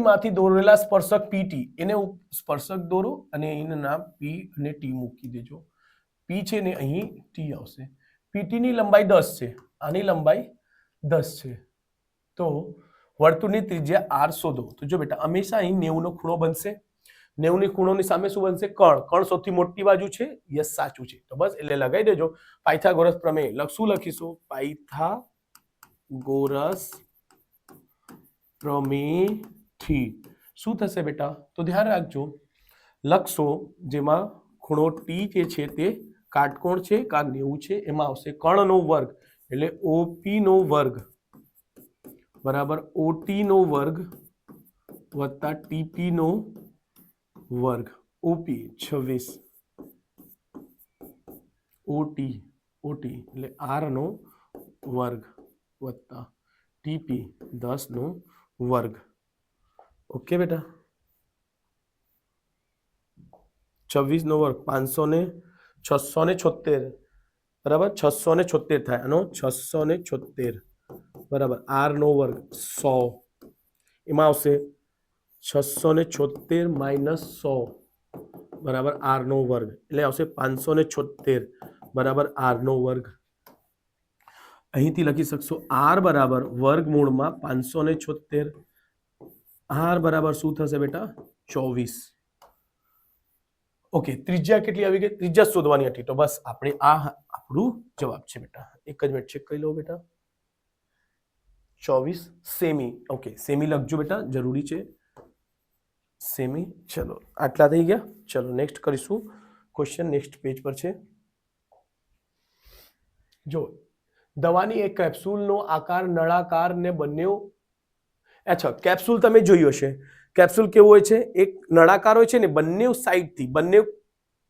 માંથી દોરેલા સ્પર્શક PT, એને સ્પર્શક દોરો અને એનું નામ P અને T મૂકી દેજો. P છે ને અહીં T આવશે. PT ની લંબાઈ 10 છે, આની લંબાઈ 10 છે. તો વર્તુળની ત્રિજ્યા R શોધો. તો જો બેટા હંમેશા અહીં 90 નો ખૂણો બનશે. 90 ની ખૂણોની સામે શું બનશે? કર્ણ સૌથી મોટી બાજુ છે. યસ, સાચું છે. તો બસ એટલે લગાવી દેજો પાયથાગોરસ પ્રમેય. શું લખીશું? પાયથાગોરસ પ્રમેયથી શું થશે બેટા? તો ધ્યાન રાખજો, લખશો જેમાં ખૂણો T જે છે તે કાટકોણ છે, કા 90 છે, એમાં આવશે કર્ણનો વર્ગ એટલે OP નો વર્ગ બરાબર OT નો વર્ગ વત્તા TP નો વર્ગ. OP 26, OT એટલે R નો વર્ગ વત્તા TP 10 નો વર્ગ. ઓકે બેટા, 26 નો વર્ગ 676 બરાબર, 676 થાય. આનો 676 બરાબર R નો વર્ગ 100, એમાં આવશે 676 માઇનસ 100 બરાબર R નો વર્ગ એટલે આવશે 576 બરાબર R નો વર્ગ. અહીંથી લખી શકશો R બરાબર વર્ગમૂળમાં 576. R બરાબર શું થશે બેટા? 24. ઓકે, ત્રિજ્યા કેટલી આવી ગઈ? ત્રિજ્યા શોધવાની હતી. તો બસ આપણે આ આપણું જવાબ છે બેટા. એક જ મિનિટ ચેક કરી લો બેટા. 24 સેમી. ઓકે, સેમી લખજો બેટા, જરૂરી છે સેમી. ચલો આટલા થઈ ગયા. ચલો નેક્સ્ટ કરીશું ક્વેશ્ચન. નેક્સ્ટ પેજ પર છે. જો દવાની એક કેપ્સ્યુલનો આકાર નળાકાર ને બંને, અચ્છા કેપ્સ્યુલ તમે જોયું હશે. કેપ્સ્યુલ કેવું હોય છે? એક નળાકાર હોય છે ને, બંને સાઈડથી, બંને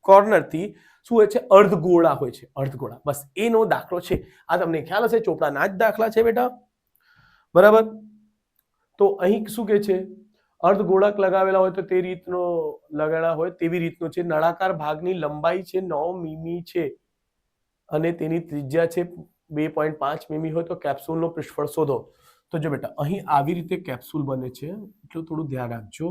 કોર્નરથી શું હોય છે? અર્ધગોળા હોય છે, અર્ધગોળા. બસ એનો દાખલો છે આ. તમને ખ્યાલ હશે, ચોપડાના જ દાખલા છે બેટા, બરાબર. તો અહીં શું કે છે? અર્ધગોળક લગાવેલા હોય તો તે રીતનો લગાડેલા હોય તેવી રીતનો છે. નળાકાર ભાગની લંબાઈ છે 9 મીમી છે અને તેની ત્રિજ્યા છે 2.5 મીમી હોય તો કેપ્સ્યુલનો પૃષ્ઠફળ શોધો. તો જો બેટા અહીં આવી રીતે કેપ્સ્યુલ બને છે, એટલું થોડું ધ્યાન રાખજો.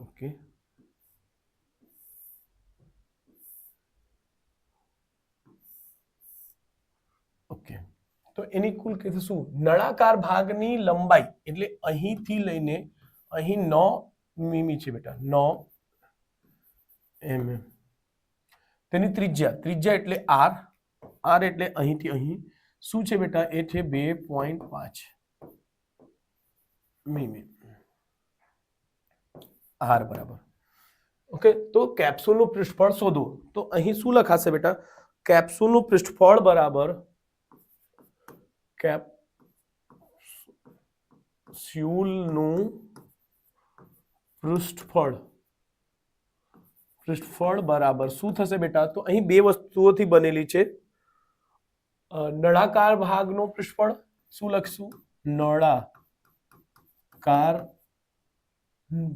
Okay, okay. તો એની કુલ કેટલી શું? નળાકાર ભાગની લંબાઈ એટલે અહીંથી લઈને અહીં 9 મીમી છે બેટા, 9 mm. તેની ત્રિજ્યા એટલે R એટલે અહીંથી અહીં શું છે બેટા? એ છે 2.5 મીમી. R બરાબર. ઓકે, તો કેપ્સ્યુલનું પૃષ્ઠફળ શોધો. તો અહીં શું લખાશે બેટા? કેપ્સ્યુલનું પૃષ્ઠફળ બરાબર કેપ્સ્યુલનું પૃષ્ઠફળ બરાબર શું થશે બેટા? તો અહીં બે વસ્તુઓથી બનેલી છે. નળાકાર ભાગનું પૃષ્ઠફળ શું લખશું? નળાકાર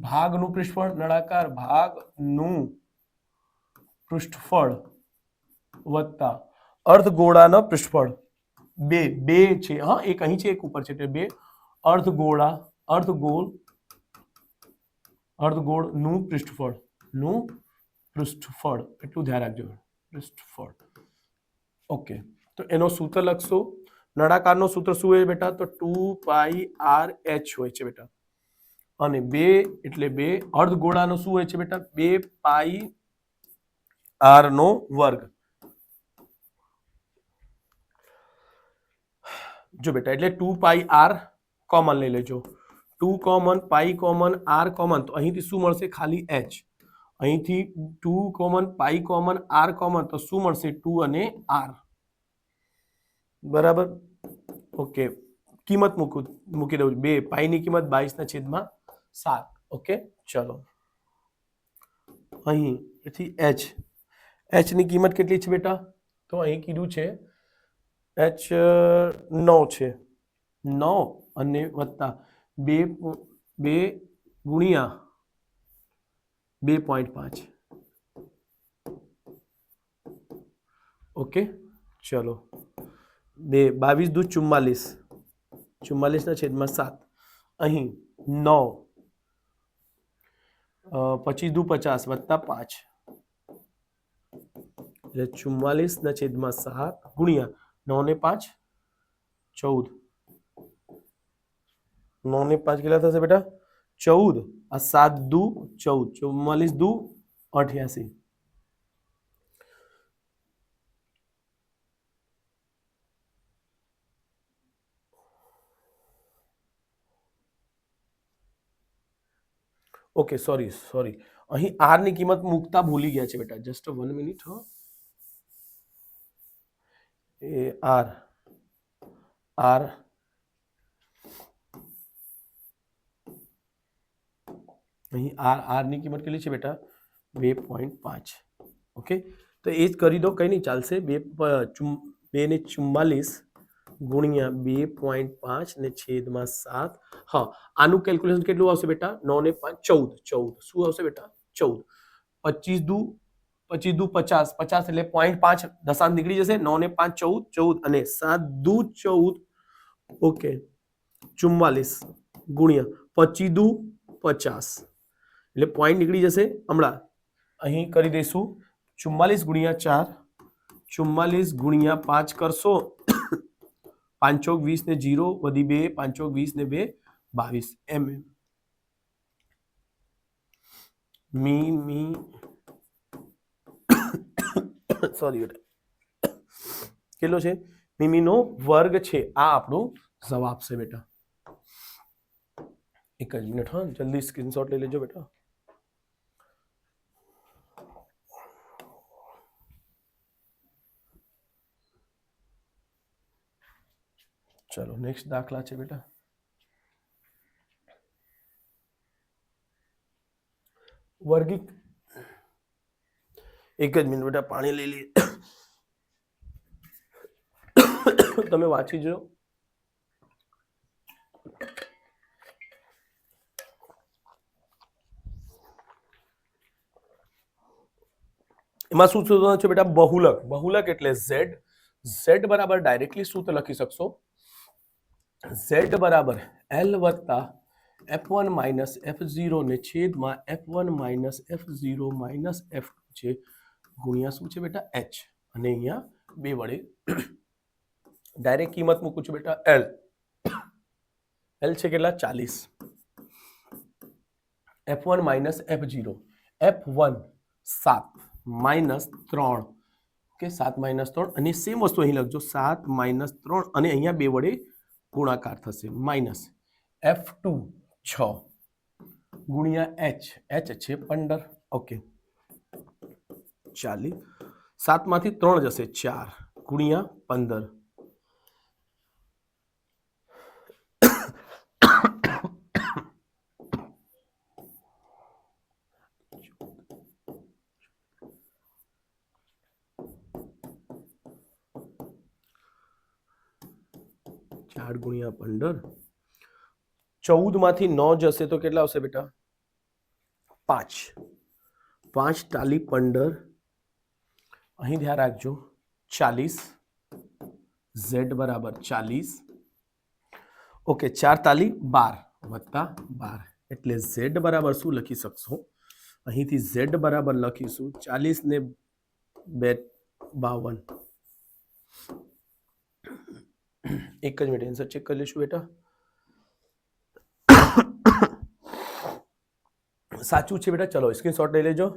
ભાગનું પૃષ્ઠફળ, નળાકાર ભાગનું પૃષ્ઠફળ વત્તા અર્ધગોળાના પૃષ્ઠફળ. બે છે. હા, એક અહીં છે, એક ઉપર છે, એટલે બે અર્ધગોળનું પૃષ્ઠફળ એટલું ધ્યાન રાખજો, પૃષ્ઠફળ. ઓકે, તો એનો સૂત્ર લખશો. નળાકારનો સૂત્ર શું હોય બેટા? તો 2πRh હોય છે બેટા. અને 2 એટલે 2. અર્ધગોળાનો શું હોય છે બેટા? 2πR નો વર્ગ. જો બેટા એટલે 2πR કોમન લઈ લેજો. 2 કોમન, પાઈ કોમન, R કોમન, તો અહીંથી શું મળશે? ખાલી H. અહીંથી 2 કોમન, પાઈ કોમન, R કોમન, તો શું મળશે? 2 અને R. બરાબર. ઓકે, કિંમત મૂકી દઉં. 2 પાઈની કિંમત 22/7. ઓકે, ચલો અહીં એથી h ની કિંમત કેટલી છે બેટા? તો અહીં કીધું છે h 9 છે. 9 અને વત્તા 2 ગુણ્યા 2.5. ઓકે, ચલો 22 દુ 44, 44/7. અહીં 9 25 દુ 50 વત્તા 5 એટલે 44/7 ગુણ્યા 9 ને 5 14. 9 ને 5 કેટલા થશે બેટા? 14. આ 7 દુ 14, 44 દુ 88. ઓકે, સોરી, અહીં આર ની કિંમત મૂકતા ભૂલી ગયા છે બેટા. Just 1 minute. એ આર અહીં આર ની કિંમત કેટલી છે બેટા? 2.5. ઓકે, તો એ જ કરી દો, કંઈ નહીં, ચાલશે. 2 ને 44 ગુણ્યા 2.5 ને છેદમાં 7. હા, આનું કેલ્ક્યુલેશન કેટલું આવશે બેટા? 9 ને 5 14. શું આવશે બેટા? 14. 25 દુ 50, 50 એટલે 0.5 દશાંશ નીકળી જશે. 9 ને 5 14 અને 7 દુ 14. ઓકે, 44 ગુણ્યા 25 દુ 50 એટલે પોઈન્ટ નીકળી જશે. હમણાં અહીં કરી દઈશું 44 ગુણ્યા 4, 44 ગુણ્યા 5 કરશો. 5 ચોક 20 ને 0 વધી 2, 5 ચોક 20 ને 2 22 સોરી બેટા, કેટલો છે? મીમીનો વર્ગ છે. આ આપણું જવાબ છે બેટા. એક જ મિનિટ, હા, જલ્દી સ્ક્રીનશોટ લઈ લેજો બેટા. ચલો નેક્સ્ટ દાખલા છે બેટા. વર્ગીક, એક જ મિનિટ બેટા, પાણી લઈ લઈએ. તમે વાંચી જો. એમાં શું શોધવાનું છે બેટા? બહુલક. બહુલક એટલે z બરાબર ડાયરેક્ટલી સૂત્ર લખી શકશો. z બરાબર l વત્તા f1 માઇનસ f0 ને છેદમાં f1 minus f0 minus f2 છે ગુણ્યા શું છે બેટા? h. અને અહીંયા 2 વડે ડાયરેક્ટ કિંમત મૂકું છું બેટા. l છે કેટલા? 40. f1 minus f0, f1 7 minus 3. Okay, 7 minus 3 અને સેમ વસ્તુ અહીં લખજો. 7 માઇનસ 3 અને અહીંયા 2 વડે ગુણાકાર થશે. માઇનસ f2 6 ગુણ્યા h છે 15. ઓકે, 40. 7 માંથી 3 જશે, 4 ગુણ્યા 15. ગુણ્યા 15. 14 માંથી 9 જશે તો કેટલા આવશે બેટા? 5. 5 ટાલી 15. અહીં ધ્યાન રાખજો 40. z બરાબર 40. ઓકે, 4 તાલી 12 વત્તા 12 એટલે z બરાબર શું લખી શકશો? અહીંથી z બરાબર લખીશું 40 ને 2 52. એક જ મિનિટ આન્સર ચેક કરી લઈશું બેટા. સાચું છે બેટા. ચલો સ્ક્રીનશોટ લઈ લેજો.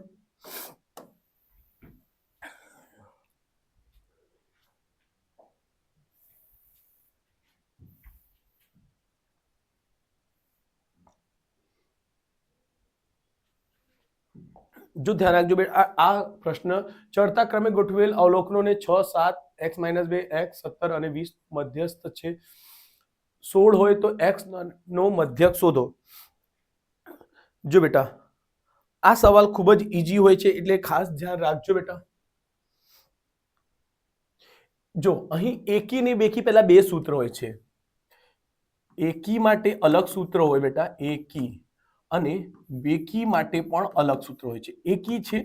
જો ધ્યાન રાખજો બેટા, આ પ્રશ્ન ચડતા ક્રમે ગોઠવેલ અવલોકનોને 6, 7 x માઇનસ 2 x 17 અને 20 મધ્યસ્થ છે 16 હોય તો x નો મધ્યક શોધો. જો બેટા આ સવાલ ખૂબ જ ઈઝી હોય છે એટલે ખાસ ધ્યાન રાખજો બેટા. જો અહીં એકી ને બેકી પહેલા બે સૂત્ર હોય છે. એકી માટે અલગ સૂત્ર હોય બેટા, એકી, અને બેકી માટે પણ અલગ સૂત્ર હોય છે. એકી છે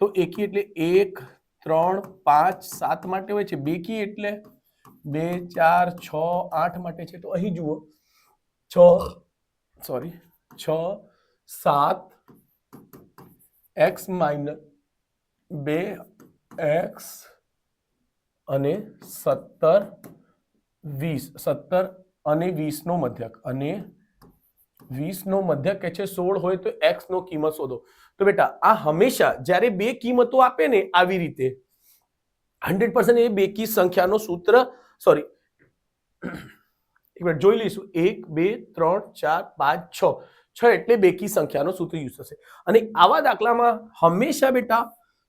તો એકી એટલે 1 3 5 7 માટે હોય છે. બેકી એટલે 2 4 6 8 માટે છે. તો અહીં જુઓ 6 7 x માઇનસ 2x અને 17 20 17 અને 20 નો મધ્યક, અને 20 નો મધ્યક કે છે 16 હોય તો x નો કિંમત શોધો. તો બેટા આ હંમેશા જ્યારે બે કિંમતો આપે ને આવી રીતે 100% એ બેકી સંખ્યાનો સૂત્ર, સોરી એક મિનિટ જોઈ લઈશું, 1 2 3 4 5 6 એટલે બેકી સંખ્યાનો સૂત્ર યુઝ થશે. અને આવા દાખલામાં હંમેશા બેટા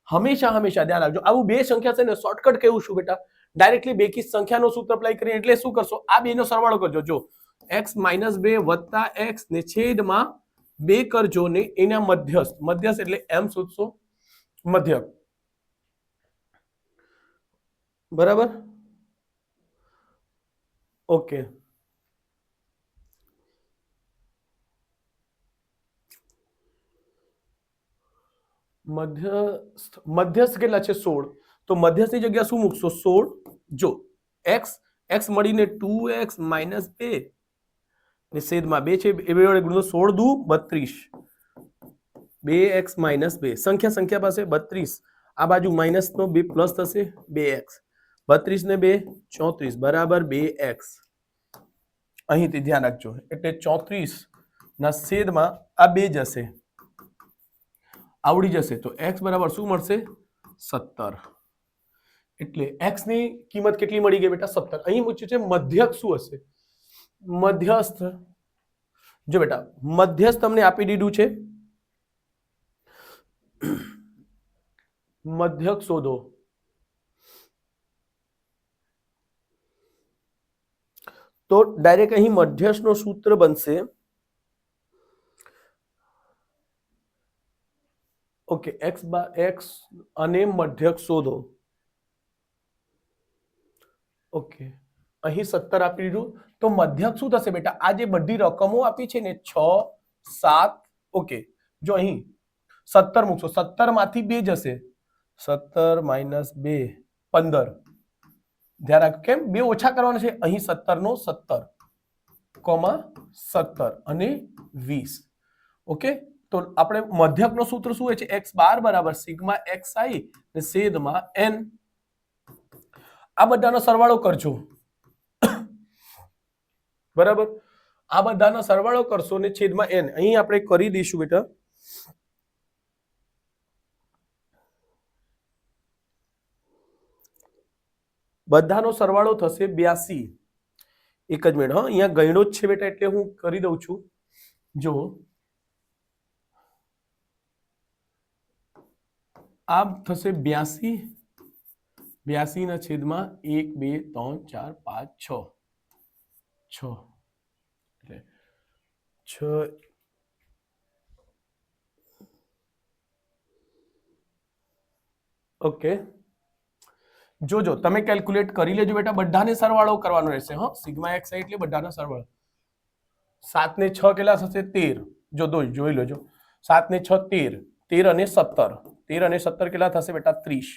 હંમેશા ધ્યાન રાખજો, આવું બે સંખ્યા છે ને શોર્ટકટ કેવું છું બેટા, ડાયરેક્ટલી બેકી સંખ્યાનો સૂત્ર અપ્લાય કરીને એટલે શું કરશો, આ બે નો સરવાળો કરજો. જો x માઇનસ 2 વત્તા x ને છેદમાં 2 કરજો ને એના મધ્યસ્થ એટલે m શોધશો, મધ્યક. બરાબર, ઓકે. મધ્યસ્થ કેટલા છે 16, તો મધ્યસ્થની જગ્યા શું મૂકશો 16. જો x મળીને 2x માઇનસ 2 ને છેદમાં 2 છે, એ બે વડે ગુણો 16 દુ 32, 2x માઇનસ 2 સંખ્યા પાસે 32, આ બાજુ માઇનસ નો 2 પ્લસ થશે 2x, 32 ને 2 34 બરાબર 2x. અહીંથી ધ્યાન રાખજો એટલે 34 ના છેદમાં આ 2 જશે, આવડી જશે તો x બરાબર શું મળશે 17. એટલે x ની કિંમત કેટલી મળી ગઈ બેટા 17. અહીં પૂછ્યું છે મધ્યક શું હશે, મધ્યસ્થ. જો બેટા મધ્યસ્થ તમને આપી દીધું છે, મધ્યક શોધો. તો ડાયરેક્ટ અહીં મધ્યસ્થ નો સૂત્ર બનશે, ઓકે, x અને મધ્યક શોધો. ઓકે, અહીં 17 આપી દીધું તો મધ્યક શું થશે બેટા, આ જે બધી રકમો આપી છે ને 6 7, ઓકે, જો અહીં 17 મૂકશો, 17 માંથી 2 જશે, 17 માઇનસ 2 15. ધ્યાન રાખ કેમ 2 ઓછા કરવાના છે, અહીં 17 નો 17 17 અને 20. ઓકે, તો આપણે મધ્યક નો સૂત્ર શું હોય છે, x બાર બરાબર સિગ્મા xi ને છેદમાં n. આ બધાનો સરવાળો કરજો, બરાબર, આ બધાનો સરવાળો કરશો ને છેદમાં n. અહીં આપણે કરી દઈશું બેટા, બધાનો સરવાળો થશે 82. એક જ મિનિટ, હા અહીંયા ગણ્યો જ છે બેટા એટલે હું કરી દઉં છું. જો આ થશે 82, 82 ના છેદમાં 1 2 3 4 5 6 એટલે 6. ઓકે, જોજો તમે કેલ્ક્યુલેટ કરી લેજો બેટા, બધાને સરવાળો કરવાનો રહેશે. હા, સિગ્મા એક્સ એટલે બધાનો સરવાળો. 7 ને 6 કેટલા થશે 13. જો જોઈ લેજો, 7 ને 6 13, 13 અને 17, 13 અને 17 કેટલા થશે બેટા 30.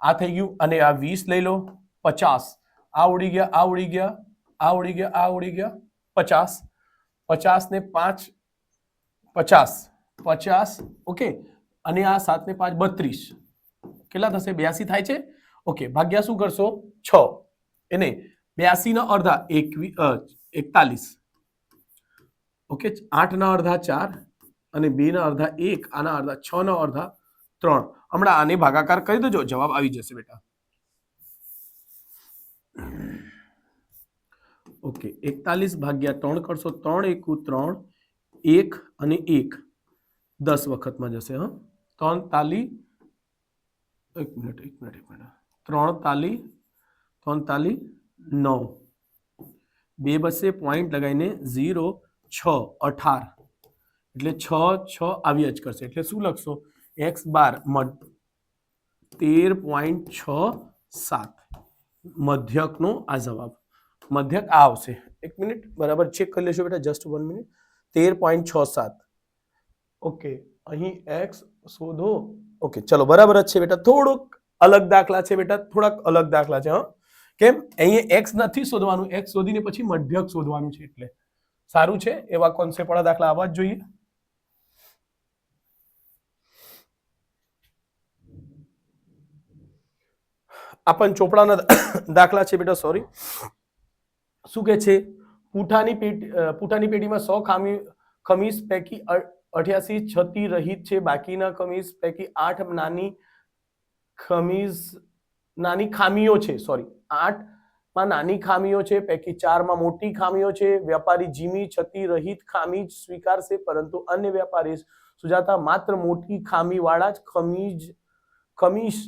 આ થઈ ગયું, અને આ 20 લઈ લો, 50, આ ઉડી ગયા, આ ઉડી ગયા, આ ઉડી ગયા, આ ઉડી ગયા, 50, 50 ને 5 50, 50, ઓકે, અને આ 7 ને 5 32 કેટલા થશે 82 થાય છે. ઓકે, ભાગ્યા શું કરશો 6, એને 82 ના અડધા 41, ઓકે, 8 ના અડધા 4 અને 2 ના અડધા 1, આના અડધા 6 ના અડધા 3. હમણાં આને ભાગાકાર કરી દેજો, જવાબ આવી જશે બેટા. ઓકે, 41 ભાગ્યા 3 કરશો, 3 એકુ 3, 1 અને 1 10 વખતમાં જશે. હા, 3 તાલી, એક મિનિટ 3 તાલી 43 9 2 બસે પોઈન્ટ લગાવીને 0 6 18 એટલે 6 6 આવ્યા જ કરશે એટલે શું લખશો x12 13.67 મધ્યકનો આ જવાબ મધ્યક આ આવશે એક મિનિટ બરાબર ચેક કરી લેશો બેટા જસ્ટ 1 મિનિટ 13.67 ઓકે અહીં x શોધો ઓકે ચલો બરાબર જ છે બેટા થોડોક અલગ દાખલા છે બેટા થોડાક અલગ દાખલા છે હા કેમ અહીંયા x નથી શોધવાનું x શોધીને પછી મધ્યક શોધવાનું છે એટલે સારું છે એવા કોન્સેપ્ટ વાળા દાખલા આવવા જ જોઈએ આ પણ ચોપડાના દાખલા છે બેટા સોરી શું કે છે પૂઠાની પેટીમાં 100 ખમીસ પૈકી 88 છતી રહિત છે બાકીના ખમીસ પૈકી 8 નાની ખામીઓ છે સોરી 8 માં નાની ખામીઓ છે પૈકી 4 માં મોટી ખામીઓ છે વેપારી જીમી છતી રહિત ખામી જ સ્વીકારશે પરંતુ અન્ય વેપારી સુજાતા માત્ર મોટી ખામી વાળા જ ખમીસ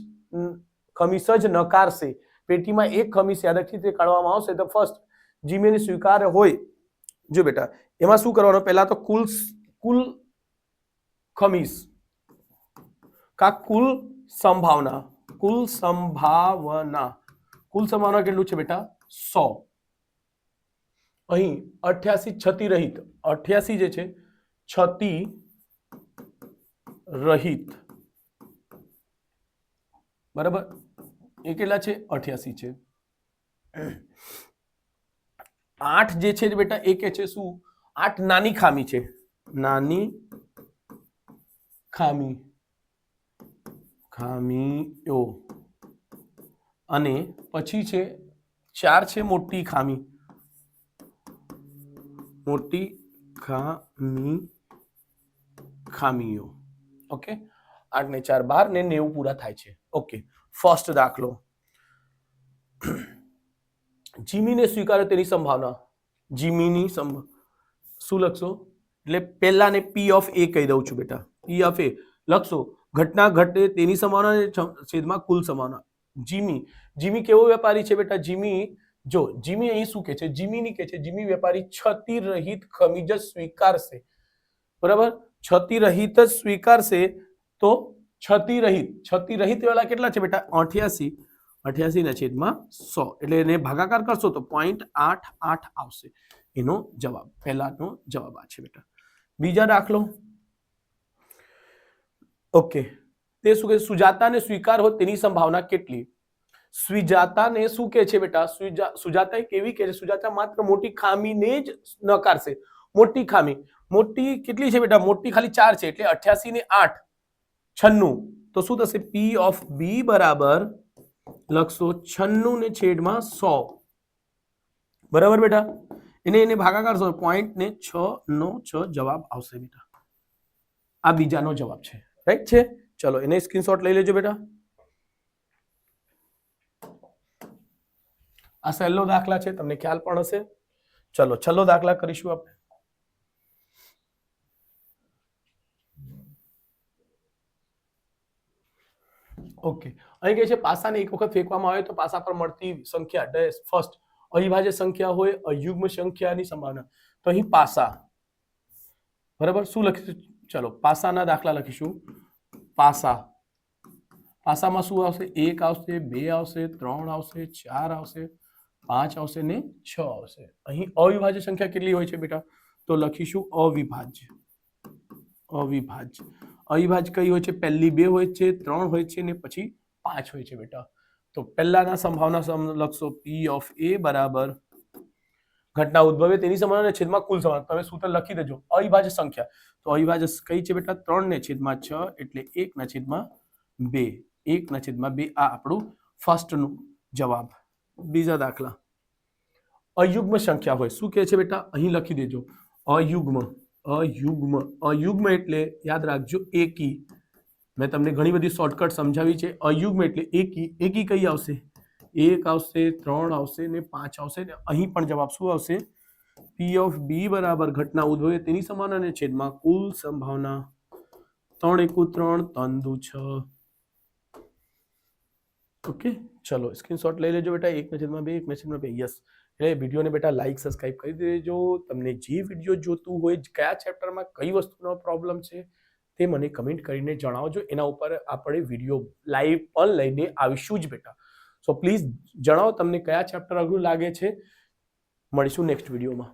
જ નકારશે પેટીમાં એક ખમીસ યાદકથી કાઢવામાં આવશે તો ફર્સ્ટ જીમીને સ્વીકાર હોય જો બેટા એમાં શું કરવાનું પહેલા તો કુલ ખમીસ કા કુલ સંભાવના કેટલું છે બેટા 100 અહીં 88 છતી રહિત 88 જે છે છતી રહિત બરાબર એ કેટલા છે 88 છે 8 જે છે બેટા એ કે છે શું 8 નાની ખામી છે નાની ખામીઓ અને પછી છે 4 છે મોટી ખામીઓ ઓકે 8 ને 4 12 ને 90 પૂરા થાય છે ઓકે ફર્સ્ટ દાખલો જીમીને સ્વીકારે તેની સંભાવના જીમીની શું લખશો એટલે પહેલા ને P of A કહી દઉં છું બેટા P of A લખશો ઘટના ઘટે તેની સંભાવના છેદમાં કુલ સંભાવના જીમી કેવો વેપારી છે બેટા જીમી અહીં શું કે છે જીમી વેપારી છતી રહિત ખમીજ સ્વીકારશે બરાબર છતી રહિત જ સ્વીકારશે તો છતી રહિત વાળા કેટલા છે બેટા 88 ના છેદમાં 100 એટલે એને ભાગાકાર કરશો તો 0.88 આવશે એનો જવાબ પહેલાનો જવાબ આ છે બેટા બીજા દાખલો ઓકે તે શું કે સુજાતાને સ્વીકાર હોય તેની સંભાવના કેટલી સુજાતાને શું કે છે બેટા સુજાતા કેવી કે છે સુજાતા માત્ર મોટી ખામીને જ નકારશે મોટી કેટલી છે બેટા મોટી ખાલી 4 છે એટલે 88 ને 8 96 તો શું થશે P of B બરાબર લખશો 96 ને છેદમાં 100 બરાબર બેટા એને ભાગાકાર કરશો 0.696 જવાબ આવશે બેટા આ બીજાનો જવાબ છે રાઈટ છે ચલો એને સ્ક્રીનશોટ લઈ લેજો બેટા આ સહેલો દાખલા છે તમને ખ્યાલ પણ હશે ચલો છેલ્લો દાખલા કરીશું આપણે ઓકે અહીં કહે છે પાસાને એક વખત ફેંકવામાં આવે તો પાસા પર મળતી સંખ્યા ડેશ ફર્સ્ટ અવિભાજ્ય સંખ્યા હોય અયુગ્મ સંખ્યાની સંભાવના તો અહીં પાસા બરાબર શું લખીશું ચલો પાસાના દાખલા લખીશું પાસામાં શું આવશે 1 આવશે 2 આવશે 3 આવશે 4 આવશે 5 આવશે ને 6 આવશે અહીં અવિભાજ્ય સંખ્યા કેટલી હોય છે બેટા તો લખીશું અવિભાજ્ય અવિભાજ્ય કઈ હોય છે પહેલી 2 હોય છે 3 હોય છે ને પછી 5 હોય છે બેટા તો પહેલાના સંભાવના લખશો P of A બરાબર ઘટના ઉદ્ભવે તેની સંભાવના છેદમાં કુલ સંભાવના તમે સૂત્ર લખી દેજો અવિભાજ્ય સંખ્યા તો અવિભાજ્ય કઈ છે બેટા 3 ને છેદમાં 6 એટલે 1 ના છેદમાં 2 આ આપણું ફર્સ્ટ નું જવાબ બીજા દાખલા અયુગ્મ સંખ્યા હોય શું કહે છે બેટા અહીં લખી દેજો અયુગ્મ એટલે યાદ રાખજો એકી મેં તમને ઘણી બધી શોર્ટકટ સમજાવી છે અયુગ્મ એટલે એકી કઈ આવશે 1 આવશે 3 આવશે ને 5 આવશે ને અહીં પણ જવાબ શું આવશે P of B બરાબર ઘટના ઉદ્ભવે તેની સંભાવના ને છેદમાં કુલ સંભાવના 3 × 1 = 3 3 × 2 = 6 ઓકે, ચલો સ્ક્રીનશોટ લઈ લેજો બેટા. 1/2, 1/2. યસ. એટલે વિડીયોને બેટા લાઈક સબસ્ક્રાઇબ કરી દેજો. તમને જે વિડીયો જોતું હોય, કયા ચેપ્ટરમાં કઈ વસ્તુનો પ્રોબ્લેમ છે તે મને કમેન્ટ કરીને જણાવજો. એના ઉપર આપણે વિડીયો લાઈવ પણ લઈને આવીશું જ બેટા. સો પ્લીઝ જણાવો તમને કયા ચેપ્ટર અઘરું લાગે છે. મળીશું નેક્સ્ટ વિડીયોમાં.